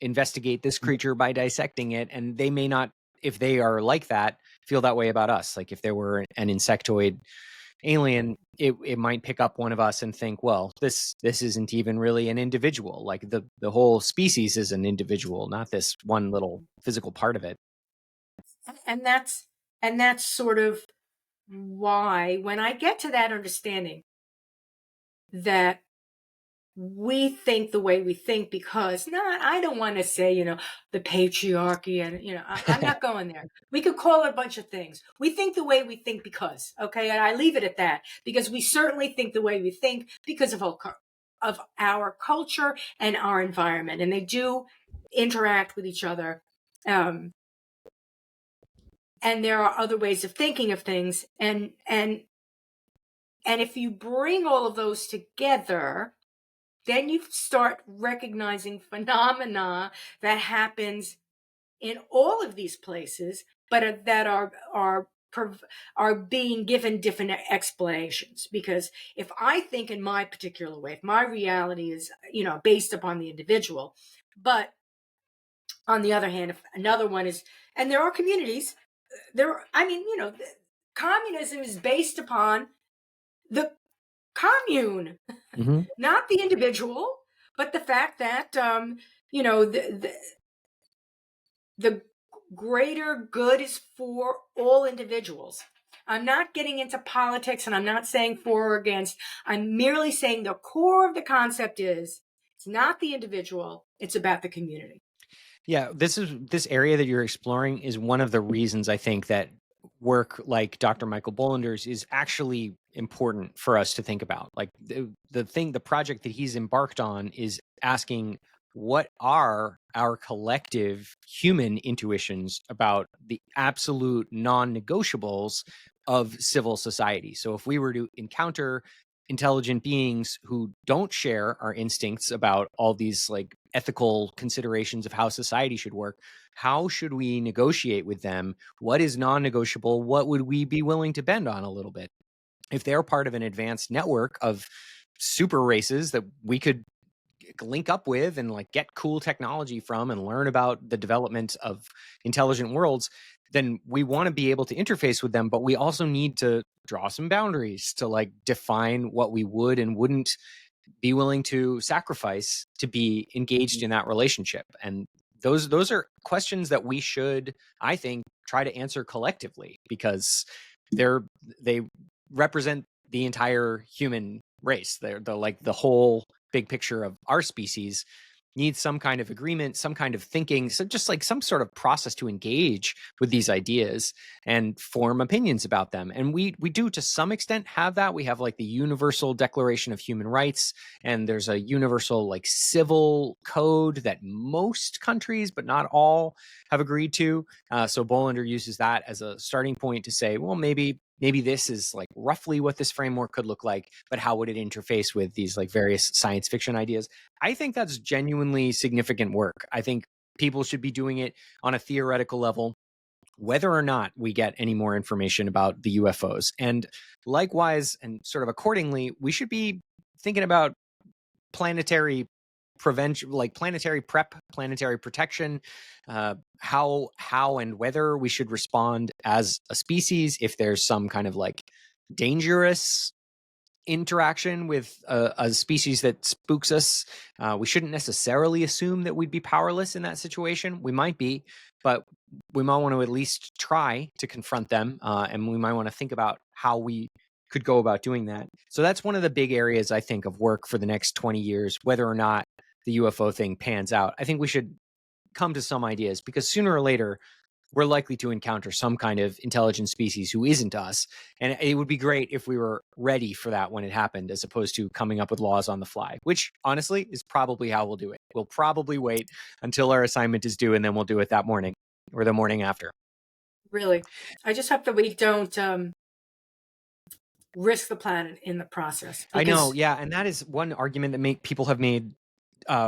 investigate this creature by dissecting it, and they may not, if they are like that, feel that way about us. Like if there were an insectoid alien, it might pick up one of us and think, well, this isn't even really an individual. Like the whole species is an individual, not this one little physical part of it. And that's sort of why when I get to that understanding that we think the way we think, because not, I don't want to say, the patriarchy, and, I'm not going there. We could call it a bunch of things. We think the way we think because, okay, and I leave it at that, because we certainly think the way we think because of our culture and our environment, and they do interact with each other. And there are other ways of thinking of things, and if you bring all of those together, then you start recognizing phenomena that happens in all of these places, but that are being given different explanations. Because if I think in my particular way, if my reality is, based upon the individual, but on the other hand, if another one is, and there are communities, I mean, communism is based upon the commune, Mm-hmm. not the individual, but the fact that the greater good is for all individuals. I'm not getting into politics, and I'm not saying for or against. I'm merely saying the core of the concept is it's not the individual, it's about the community. Yeah, this area that you're exploring is one of the reasons I think that work like Dr. Michael Bollander's is actually important for us to think about. Like the project that he's embarked on is asking what are our collective human intuitions about the absolute non-negotiables of civil society. So if we were to encounter intelligent beings who don't share our instincts about all these like ethical considerations of how society should work, how should we negotiate with them? What is non-negotiable? What would we be willing to bend on a little bit? If they're part of an advanced network of super races that we could link up with and like get cool technology from and learn about the development of intelligent worlds, then we want to be able to interface with them, but we also need to draw some boundaries to like define what we would and wouldn't be willing to sacrifice to be engaged in that relationship. And those are questions that we should, I think, try to answer collectively, because they represent the entire human race. They're like the whole big picture of our species needs some kind of agreement, some kind of thinking, so just like some sort of process to engage with these ideas and form opinions about them. And we do to some extent have that. We have like the Universal Declaration of Human Rights, and there's a universal like civil code that most countries, but not all, have agreed to. So Bolander uses that as a starting point to say, well, maybe this is like roughly what this framework could look like, but how would it interface with these like various science fiction ideas? I think that's genuinely significant work. I think people should be doing it on a theoretical level, whether or not we get any more information about the UFOs. And likewise, and sort of accordingly, we should be thinking about planetary prevention, like planetary prep, planetary protection, how and whether we should respond as a species if there's some kind of like dangerous interaction with a species that spooks us. We shouldn't necessarily assume that we'd be powerless in that situation. We might be, but we might want to at least try to confront them, and we might want to think about how we could go about doing that. So that's one of the big areas I think of work for the next 20 years, whether or not the UFO thing pans out. I think we should come to some ideas, because sooner or later we're likely to encounter some kind of intelligent species who isn't us. And it would be great if we were ready for that when it happened, as opposed to coming up with laws on the fly, which honestly is probably how we'll do it. We'll probably wait until our assignment is due, and then we'll do it that morning or the morning after. Really. I just hope that we don't risk the planet in the process. I know, Because yeah, and that is one argument that people have made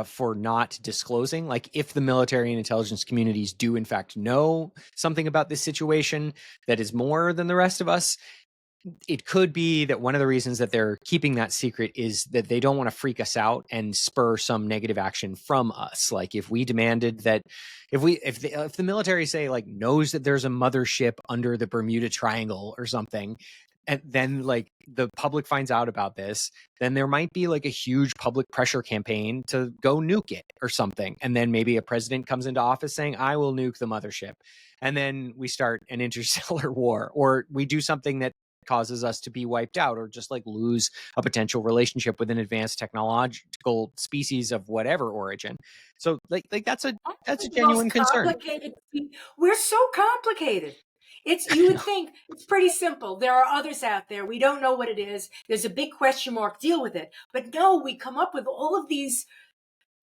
for not disclosing. Like, if the military and intelligence communities do in fact know something about this situation that is more than the rest of us, it could be that one of the reasons that they're keeping that secret is that they don't want to freak us out and spur some negative action from us. Like, if we demanded that, if the military, say, like, knows that there's a mothership under the Bermuda Triangle or something, and then, like, the public finds out about this, then there might be like a huge public pressure campaign to go nuke it or something. And then maybe a president comes into office saying, I will nuke the mothership. And then we start an interstellar war, or we do something that causes us to be wiped out, or just like lose a potential relationship with an advanced technological species of whatever origin. So like that's a the most genuine concern. complicated. We're so complicated. You would think it's pretty simple. There are others out there. We don't know what it is. There's a big question mark. Deal with it. But no, we come up with all of these.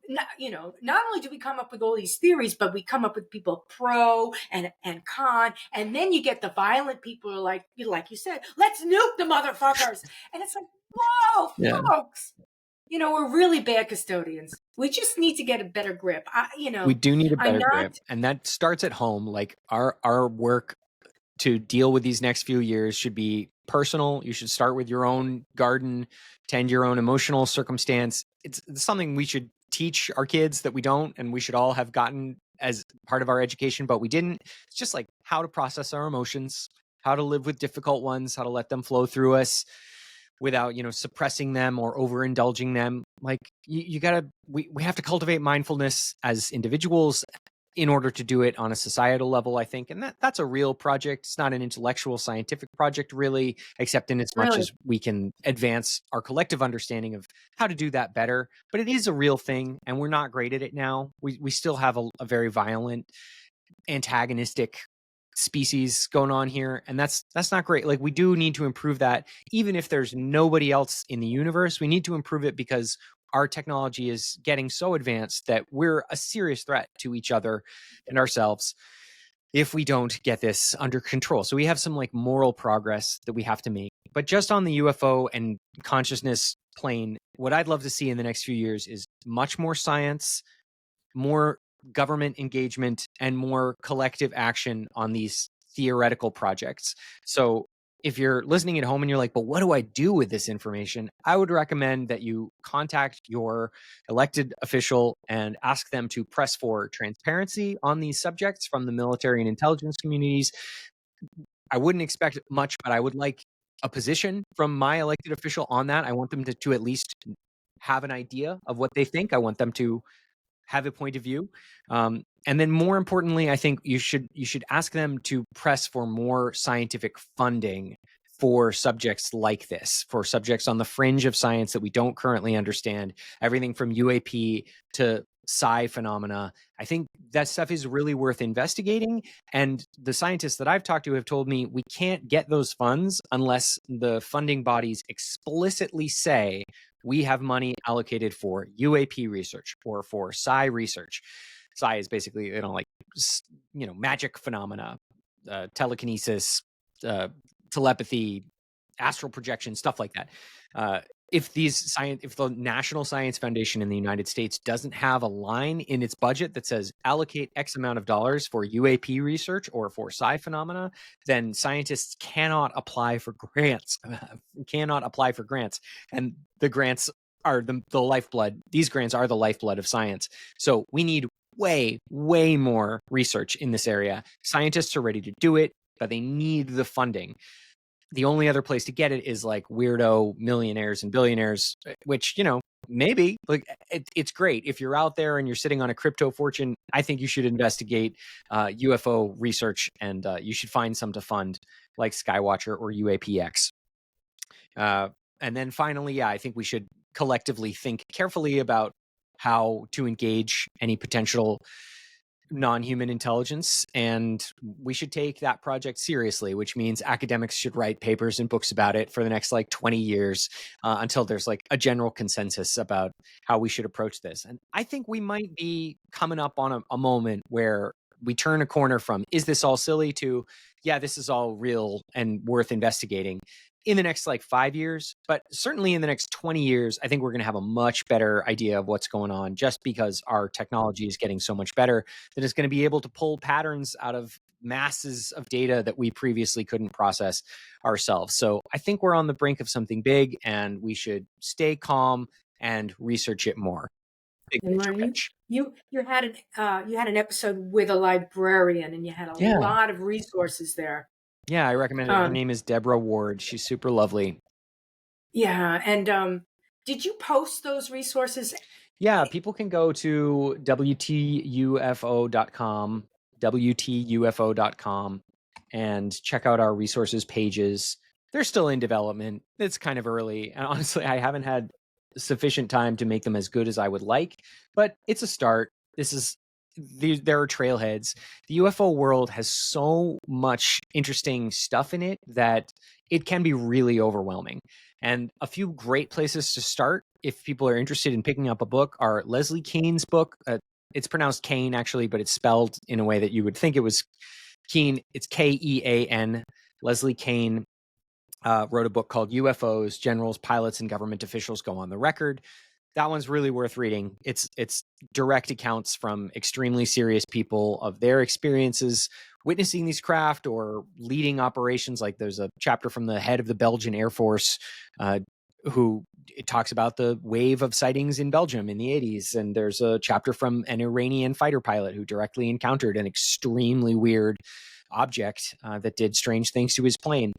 Not only do we come up with all these theories, but we come up with people pro and con, and then you get the violent people who are like you said, let's nuke the motherfuckers, and it's like, whoa, Yeah. folks, we're really bad custodians. We just need to get a better grip. We do need a better grip, and that starts at home. Like, our work to deal with these next few years should be personal. You should start with your own garden, tend your own emotional circumstance. It's something we should teach our kids that we don't, and we should all have gotten as part of our education, but we didn't. It's just like how to process our emotions, how to live with difficult ones, how to let them flow through us without, suppressing them or overindulging them. Like, we have to cultivate mindfulness as individuals in order to do it on a societal level, I think. And that's a real project. It's not an intellectual, scientific project, really, except in as much as we can advance our collective understanding of how to do that better. But it is a real thing, and we're not great at it now. We still have a very violent, antagonistic species going on here, and that's not great. Like, we do need to improve that. Even if there's nobody else in the universe, we need to improve it, because our technology is getting so advanced that we're a serious threat to each other and ourselves if we don't get this under control. So we have some like moral progress that we have to make. But just on the UFO and consciousness plane, what I'd love to see in the next few years is much more science, more government engagement, and more collective action on these theoretical projects. So if you're listening at home and you're like, but what do I do with this information? I would recommend that you contact your elected official and ask them to press for transparency on these subjects from the military and intelligence communities. I wouldn't expect much, but I would like a position from my elected official on that. I want them to at least have an idea of what they think. I want them to have a point of view. And then more importantly, I think you should ask them to press for more scientific funding for subjects like this, for subjects on the fringe of science that we don't currently understand, everything from UAP to psi phenomena. I think that stuff is really worth investigating. And the scientists that I've talked to have told me we can't get those funds unless the funding bodies explicitly say we have money allocated for UAP research or for psi research. Psi is basically, like, magic phenomena, telekinesis, telepathy, astral projection, stuff like that. If the National Science Foundation in the United States doesn't have a line in its budget that says allocate X amount of dollars for UAP research or for psi phenomena, then scientists cannot apply for grants. And the grants are the lifeblood. These grants are the lifeblood of science. So we need way, way more research in this area. Scientists are ready to do it, but they need the funding. The only other place to get it is like weirdo millionaires and billionaires, which, maybe, like, it's great. If you're out there and you're sitting on a crypto fortune, I think you should investigate UFO research, and you should find some to fund, like Skywatcher or UAPX. And then finally, I think we should collectively think carefully about how to engage any potential non-human intelligence, and we should take that project seriously, which means academics should write papers and books about it for the next 20 years until there's a general consensus about how we should approach this. And I think we might be coming up on a moment where we turn a corner from, is this all silly, to, yeah, this is all real and worth investigating in the next like 5 years. But certainly in the next 20 years, I think we're going to have a much better idea of what's going on, just because our technology is getting so much better that it's going to be able to pull patterns out of masses of data that we previously couldn't process ourselves. So I think we're on the brink of something big, and we should stay calm and research it more. Big picture pitch. You had an episode with a librarian, and you had a Yeah. lot of resources there. Yeah, I recommend it. Her name is Deborah Ward. She's super lovely. Yeah, and did you post those resources? Yeah, people can go to WTUFO.com, WTUFO.com, and check out our resources pages. They're still in development. It's kind of early. And honestly, I haven't had sufficient time to make them as good as I would like, but it's a start. There are trailheads. The UFO world has so much interesting stuff in it that it can be really overwhelming. And a few great places to start, if people are interested in picking up a book, are Leslie Kean's book. It's pronounced Kane, actually, but it's spelled in a way that you would think it was Keane. It's Kean. Leslie Kean wrote a book called UFOs, Generals, Pilots, and Government Officials Go on the Record. That one's really worth reading. It's direct accounts from extremely serious people of their experiences witnessing these craft or leading operations. Like there's a chapter from the head of the Belgian Air Force who talks about the wave of sightings in Belgium in the 80s. And there's a chapter from an Iranian fighter pilot who directly encountered an extremely weird object that did strange things to his plane.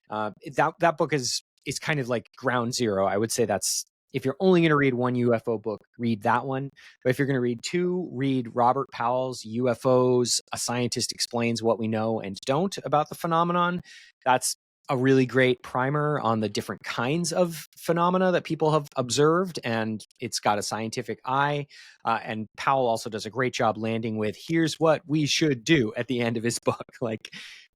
That book is kind of like ground zero. I would say that's, if you're only going to read one UFO book, read that one. But if you're going to read two, read Robert Powell's UFOs, A Scientist Explains What We Know and Don't About the Phenomenon. That's a really great primer on the different kinds of phenomena that people have observed, and it's got a scientific eye. And Powell also does a great job landing with, here's what we should do at the end of his book. Like,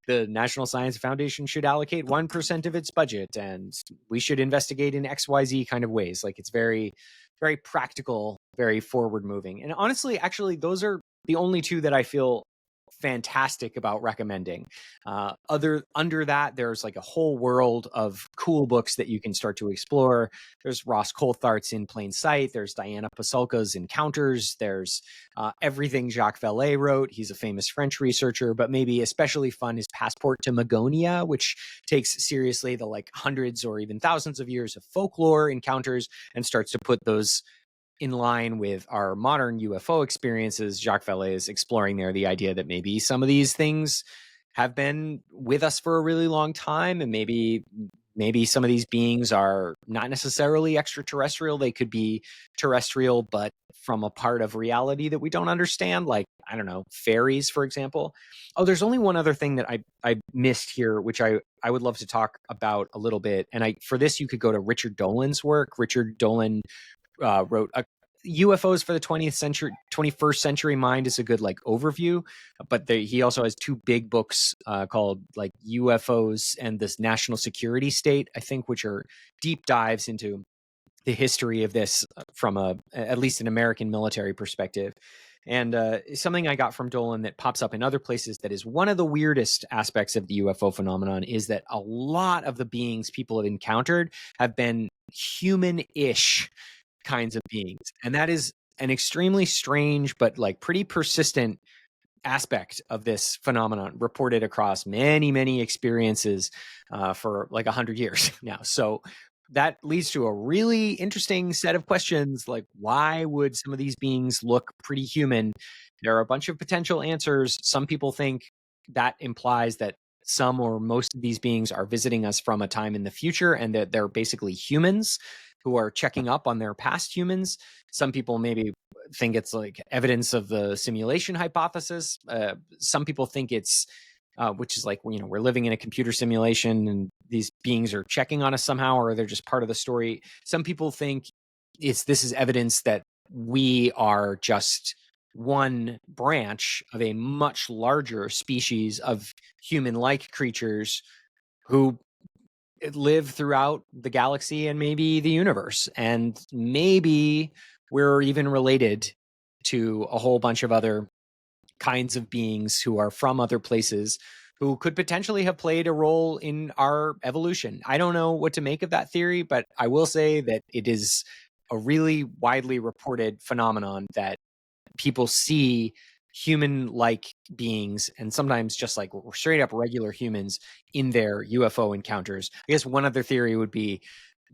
the National Science Foundation should allocate 1% of its budget, and we should investigate in XYZ kind of ways. Like, it's very, very practical, very forward moving. And honestly, actually, those are the only two that I feel fantastic about recommending. Under that, there's like a whole world of cool books that you can start to explore. There's Ross Coulthart's In Plain Sight. There's Diana Pasulka's Encounters. There's everything Jacques Vallée wrote. He's a famous French researcher, but maybe especially fun is Passport to Magonia, which takes seriously the like hundreds or even thousands of years of folklore encounters and starts to put those in line with our modern UFO experiences. Jacques Vallée is exploring there the idea that maybe some of these things have been with us for a really long time, and maybe some of these beings are not necessarily extraterrestrial. They could be terrestrial, but from a part of reality that we don't understand, like, I don't know, fairies, for example. Oh, there's only one other thing that I missed here, which I would love to talk about a little bit. And for this, you could go to Richard Dolan's work. Richard Dolan wrote UFOs for the 21st century mind is a good like overview, but he also has two big books called like UFOs and this National Security State, I think, which are deep dives into the history of this from at least an American military perspective. And something I got from Dolan that pops up in other places that is one of the weirdest aspects of the UFO phenomenon is that a lot of the beings people have encountered have been human-ish kinds of beings. And that is an extremely strange, but like pretty persistent aspect of this phenomenon reported across many, many experiences for like 100 years now. So that leads to a really interesting set of questions, like why would some of these beings look pretty human? There are a bunch of potential answers. Some people think that implies that some or most of these beings are visiting us from a time in the future and that they're basically humans who are checking up on their past humans. Some people maybe think it's like evidence of the simulation hypothesis. Some people think it's, which is like, we're living in a computer simulation and these beings are checking on us somehow, or they're just part of the story. Some people think this is evidence that we are just one branch of a much larger species of human-like creatures who live throughout the galaxy and maybe the universe. And maybe we're even related to a whole bunch of other kinds of beings who are from other places who could potentially have played a role in our evolution. I don't know what to make of that theory, but I will say that it is a really widely reported phenomenon that people see human-like beings and sometimes just like straight up regular humans in their UFO encounters. I guess one other theory would be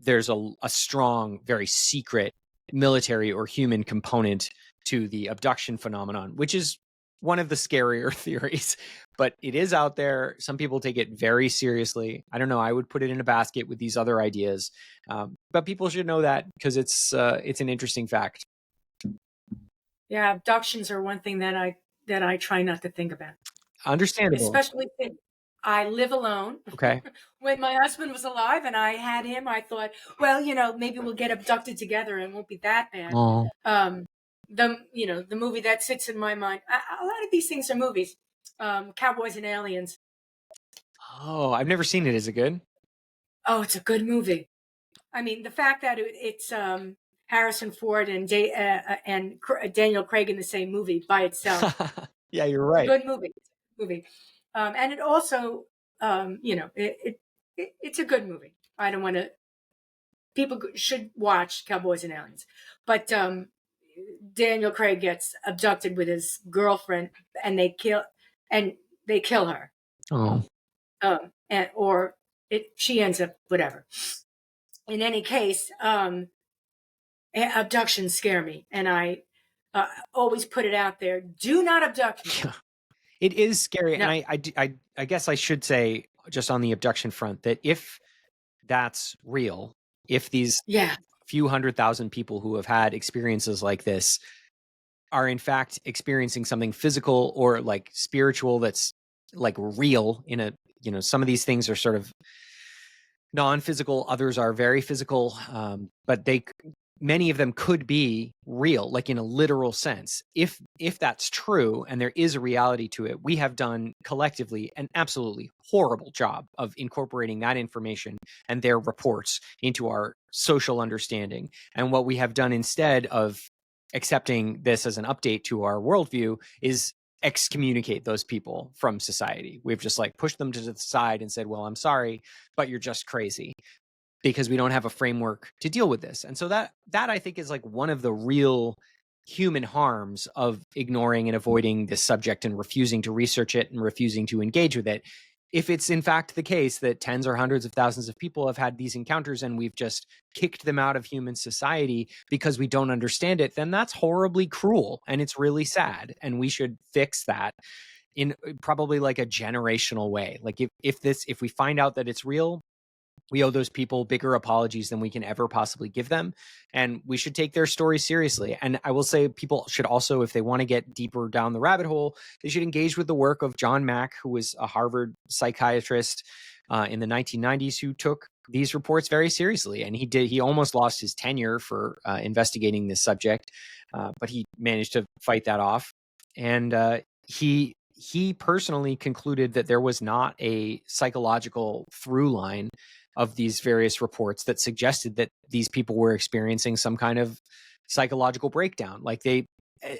there's a strong, very secret military or human component to the abduction phenomenon, which is one of the scarier theories, but it is out there. Some people take it very seriously. I don't know. I would put it in a basket with these other ideas, but people should know that because it's an interesting fact. Yeah, abductions are one thing that I try not to think about. Understandable. Especially since I live alone. Okay. When my husband was alive and I had him, I thought, well, maybe we'll get abducted together and it won't be that bad. Oh. The movie that sits in my mind. A lot of these things are movies. Cowboys and Aliens. Oh, I've never seen it. Is it good? Oh, it's a good movie. I mean, the fact that it's Harrison Ford and Daniel Craig in the same movie by itself. Yeah, you're right. Good movie. And it also, it's a good movie. I don't want to. People should watch Cowboys and Aliens, but Daniel Craig gets abducted with his girlfriend, and they kill her. Oh. She ends up whatever. In any case, abductions scare me, and I always put it out there: do not abduct me. It is scary, No. and I guess I should say just on the abduction front that if that's real, if these few 100,000 people who have had experiences like this are in fact experiencing something physical or like spiritual that's like real in a, some of these things are sort of non-physical, others are very physical, but many of them could be real, like in a literal sense. If that's true and there is a reality to it, we have done collectively an absolutely horrible job of incorporating that information and their reports into our social understanding. And what we have done instead of accepting this as an update to our worldview is excommunicate those people from society. We've just like pushed them to the side and said, well, I'm sorry, but you're just crazy, because we don't have a framework to deal with this. And so that I think is like one of the real human harms of ignoring and avoiding this subject and refusing to research it and refusing to engage with it. If it's in fact the case that tens or hundreds of thousands of people have had these encounters and we've just kicked them out of human society because we don't understand it, then that's horribly cruel and it's really sad. And we should fix that in probably like a generational way. Like if we find out that it's real, we owe those people bigger apologies than we can ever possibly give them. And we should take their story seriously. And I will say people should also, if they want to get deeper down the rabbit hole, they should engage with the work of John Mack, who was a Harvard psychiatrist in the 1990s, who took these reports very seriously. And he almost lost his tenure for investigating this subject, but he managed to fight that off. And he personally concluded that there was not a psychological through line of these various reports that suggested that these people were experiencing some kind of psychological breakdown. Like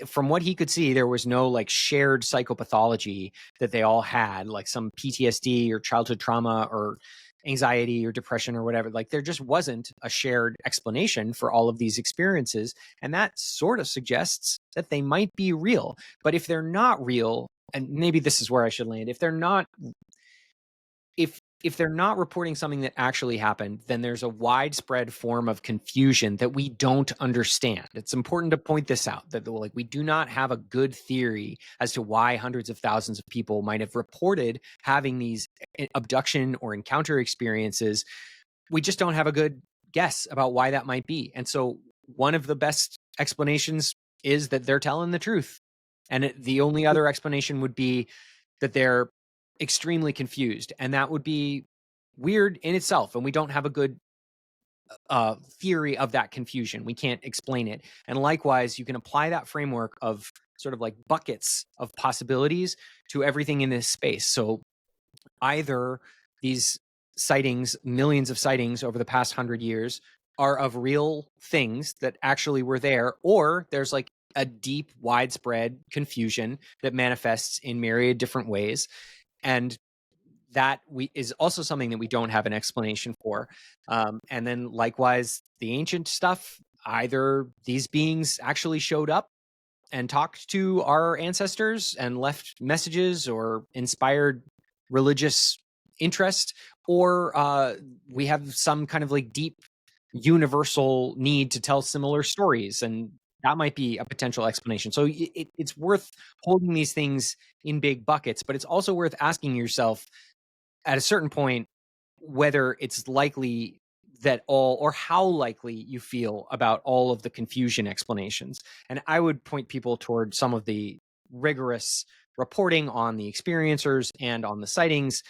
from what he could see, there was no like shared psychopathology that they all had, like some PTSD or childhood trauma or anxiety or depression or whatever. Like there just wasn't a shared explanation for all of these experiences. And that sort of suggests that they might be real. But if they're not real, and maybe this is where I should land, if they're not reporting something that actually happened, then there's a widespread form of confusion that we don't understand. It's important to point this out, that like we do not have a good theory as to why hundreds of thousands of people might have reported having these abduction or encounter experiences. We just don't have a good guess about why that might be. And so one of the best explanations is that they're telling the truth. And the only other explanation would be that they're extremely confused, and that would be weird in itself, and we don't have a good theory of that confusion. We can't explain it. And likewise, you can apply that framework of sort of like buckets of possibilities to everything in this space. So either these sightings, millions of sightings over the past 100 years, are of real things that actually were there, or there's like a deep, widespread confusion that manifests in myriad different ways. And that is also something that we don't have an explanation for. And then likewise, the ancient stuff, either these beings actually showed up and talked to our ancestors and left messages or inspired religious interest, or we have some kind of like deep universal need to tell similar stories, and that might be a potential explanation. So it's worth holding these things in big buckets, but it's also worth asking yourself at a certain point whether it's likely that all, or how likely you feel about all of the confusion explanations. And I would point people toward some of the rigorous reporting on the experiencers and on the sightings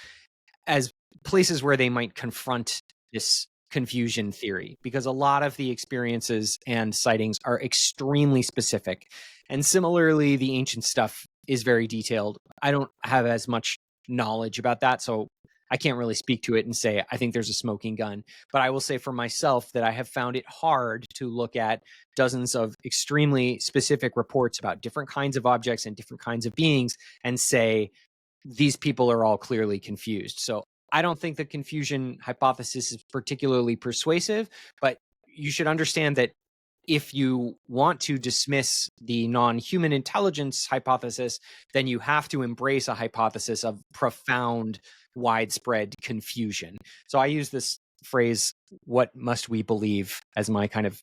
as places where they might confront this confusion theory, because a lot of the experiences and sightings are extremely specific. And similarly, the ancient stuff is very detailed. I don't have as much knowledge about that, so I can't really speak to it and say I think there's a smoking gun. But I will say for myself that I have found it hard to look at dozens of extremely specific reports about different kinds of objects and different kinds of beings and say these people are all clearly confused. So I don't think the confusion hypothesis is particularly persuasive, but you should understand that if you want to dismiss the non-human intelligence hypothesis, then you have to embrace a hypothesis of profound, widespread confusion. So I use this phrase, what must we believe, as my kind of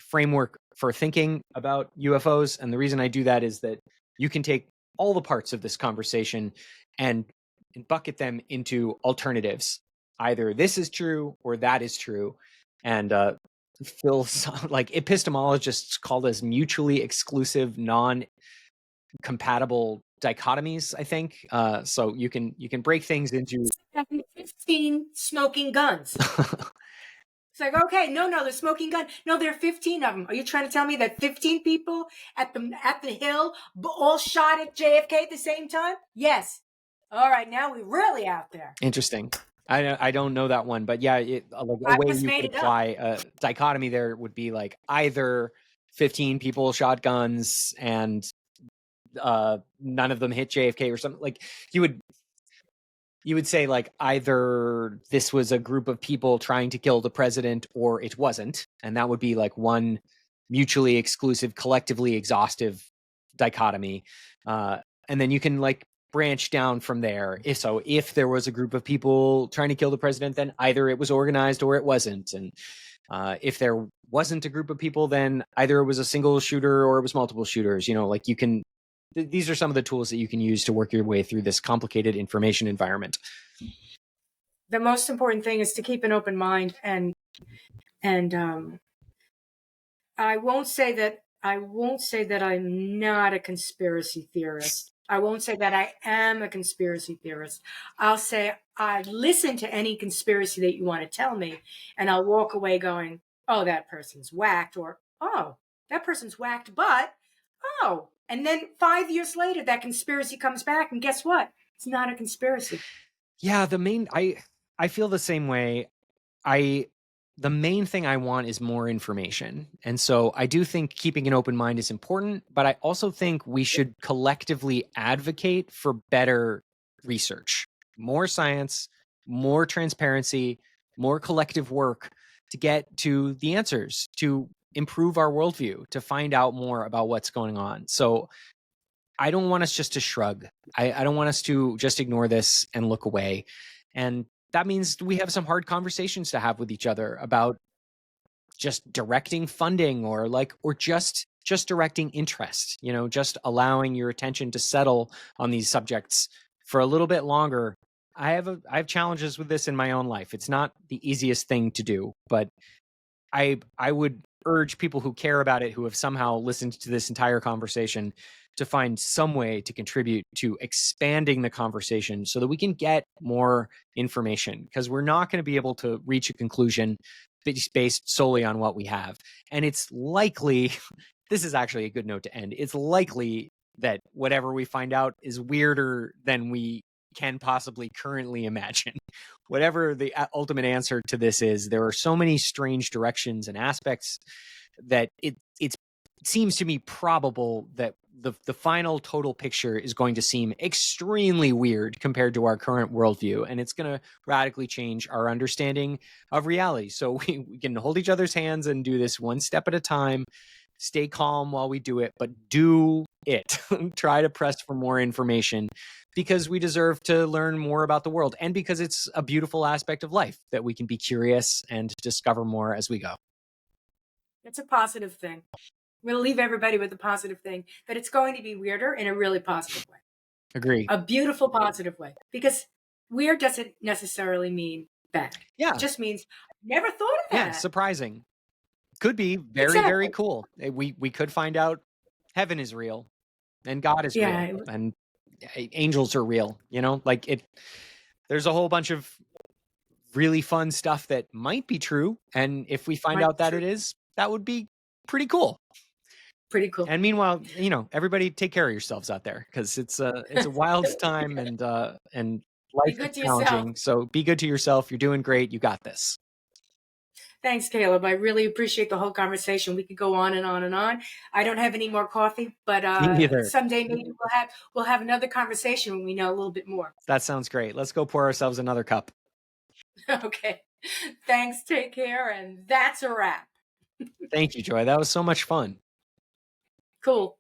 framework for thinking about UFOs. And the reason I do that is that you can take all the parts of this conversation and bucket them into alternatives. Either this is true or that is true. And like epistemologists call this mutually exclusive, non-compatible dichotomies, I think. So you can break things into 15 smoking guns. It's like, okay, no, they're smoking gun. No, there are 15 of them. Are you trying to tell me that 15 people at the Hill all shot at JFK at the same time? Yes. All right, now we're really out there. Interesting. I don't know that one, but yeah, like a way you could apply a dichotomy there would be like either 15 people shot guns and none of them hit JFK or something. Like you would say like either this was a group of people trying to kill the president or it wasn't, and that would be like one mutually exclusive, collectively exhaustive dichotomy. And then you can like branch down from there. If there was a group of people trying to kill the president, then either it was organized or it wasn't. And if there wasn't a group of people, then either it was a single shooter or it was multiple shooters. Like you can, these are some of the tools that you can use to work your way through this complicated information environment. The most important thing is to keep an open mind, and I won't say that I'm not a conspiracy theorist. I won't say that I am a conspiracy theorist. I'll say I listen to any conspiracy that you want to tell me, and I'll walk away going, oh, that person's whacked, or, oh, that person's whacked, but, oh. And then 5 years later, that conspiracy comes back, and guess what? It's not a conspiracy. Yeah, I feel the same way. The main thing I want is more information. And so I do think keeping an open mind is important, but I also think we should collectively advocate for better research, more science, more transparency, more collective work to get to the answers, to improve our worldview, to find out more about what's going on. So I don't want us just to shrug. I don't want us to just ignore this and look away. And that means we have some hard conversations to have with each other about just directing funding or just directing interest, just allowing your attention to settle on these subjects for a little bit longer. I have challenges with this in my own life. It's not the easiest thing to do, but I would urge people who care about it, who have somehow listened to this entire conversation, to find some way to contribute to expanding the conversation so that we can get more information, because we're not going to be able to reach a conclusion based solely on what we have. And it's likely, this is actually a good note to end, it's likely that whatever we find out is weirder than we can possibly currently imagine. Whatever the ultimate answer to this is, there are so many strange directions and aspects that it's seems to me probable that the final total picture is going to seem extremely weird compared to our current worldview, and it's going to radically change our understanding of reality. So we can hold each other's hands and do this one step at a time. Stay calm while we do it, but do it. Try to press for more information, because we deserve to learn more about the world, and because it's a beautiful aspect of life that we can be curious and discover more as we go. It's a positive thing. I'm going to leave everybody with a positive thing, that it's going to be weirder in a really positive way. Agree. A beautiful, positive way. Because weird doesn't necessarily mean bad. Yeah. It just means, never thought of that. Yeah, surprising. Could be very, very cool. We could find out heaven is real, and God is real, and angels are real. Like it. There's a whole bunch of really fun stuff that might be true, and if we find out that it is, that would be pretty cool. Pretty cool. And meanwhile, everybody take care of yourselves out there, because it's a wild time, and life is challenging. So be good to yourself. You're doing great. You got this. Thanks, Caleb. I really appreciate the whole conversation. We could go on and on and on. I don't have any more coffee, but someday maybe we'll have another conversation when we know a little bit more. That sounds great. Let's go pour ourselves another cup. Okay. Thanks. Take care. And that's a wrap. Thank you, Joy. That was so much fun. Cool.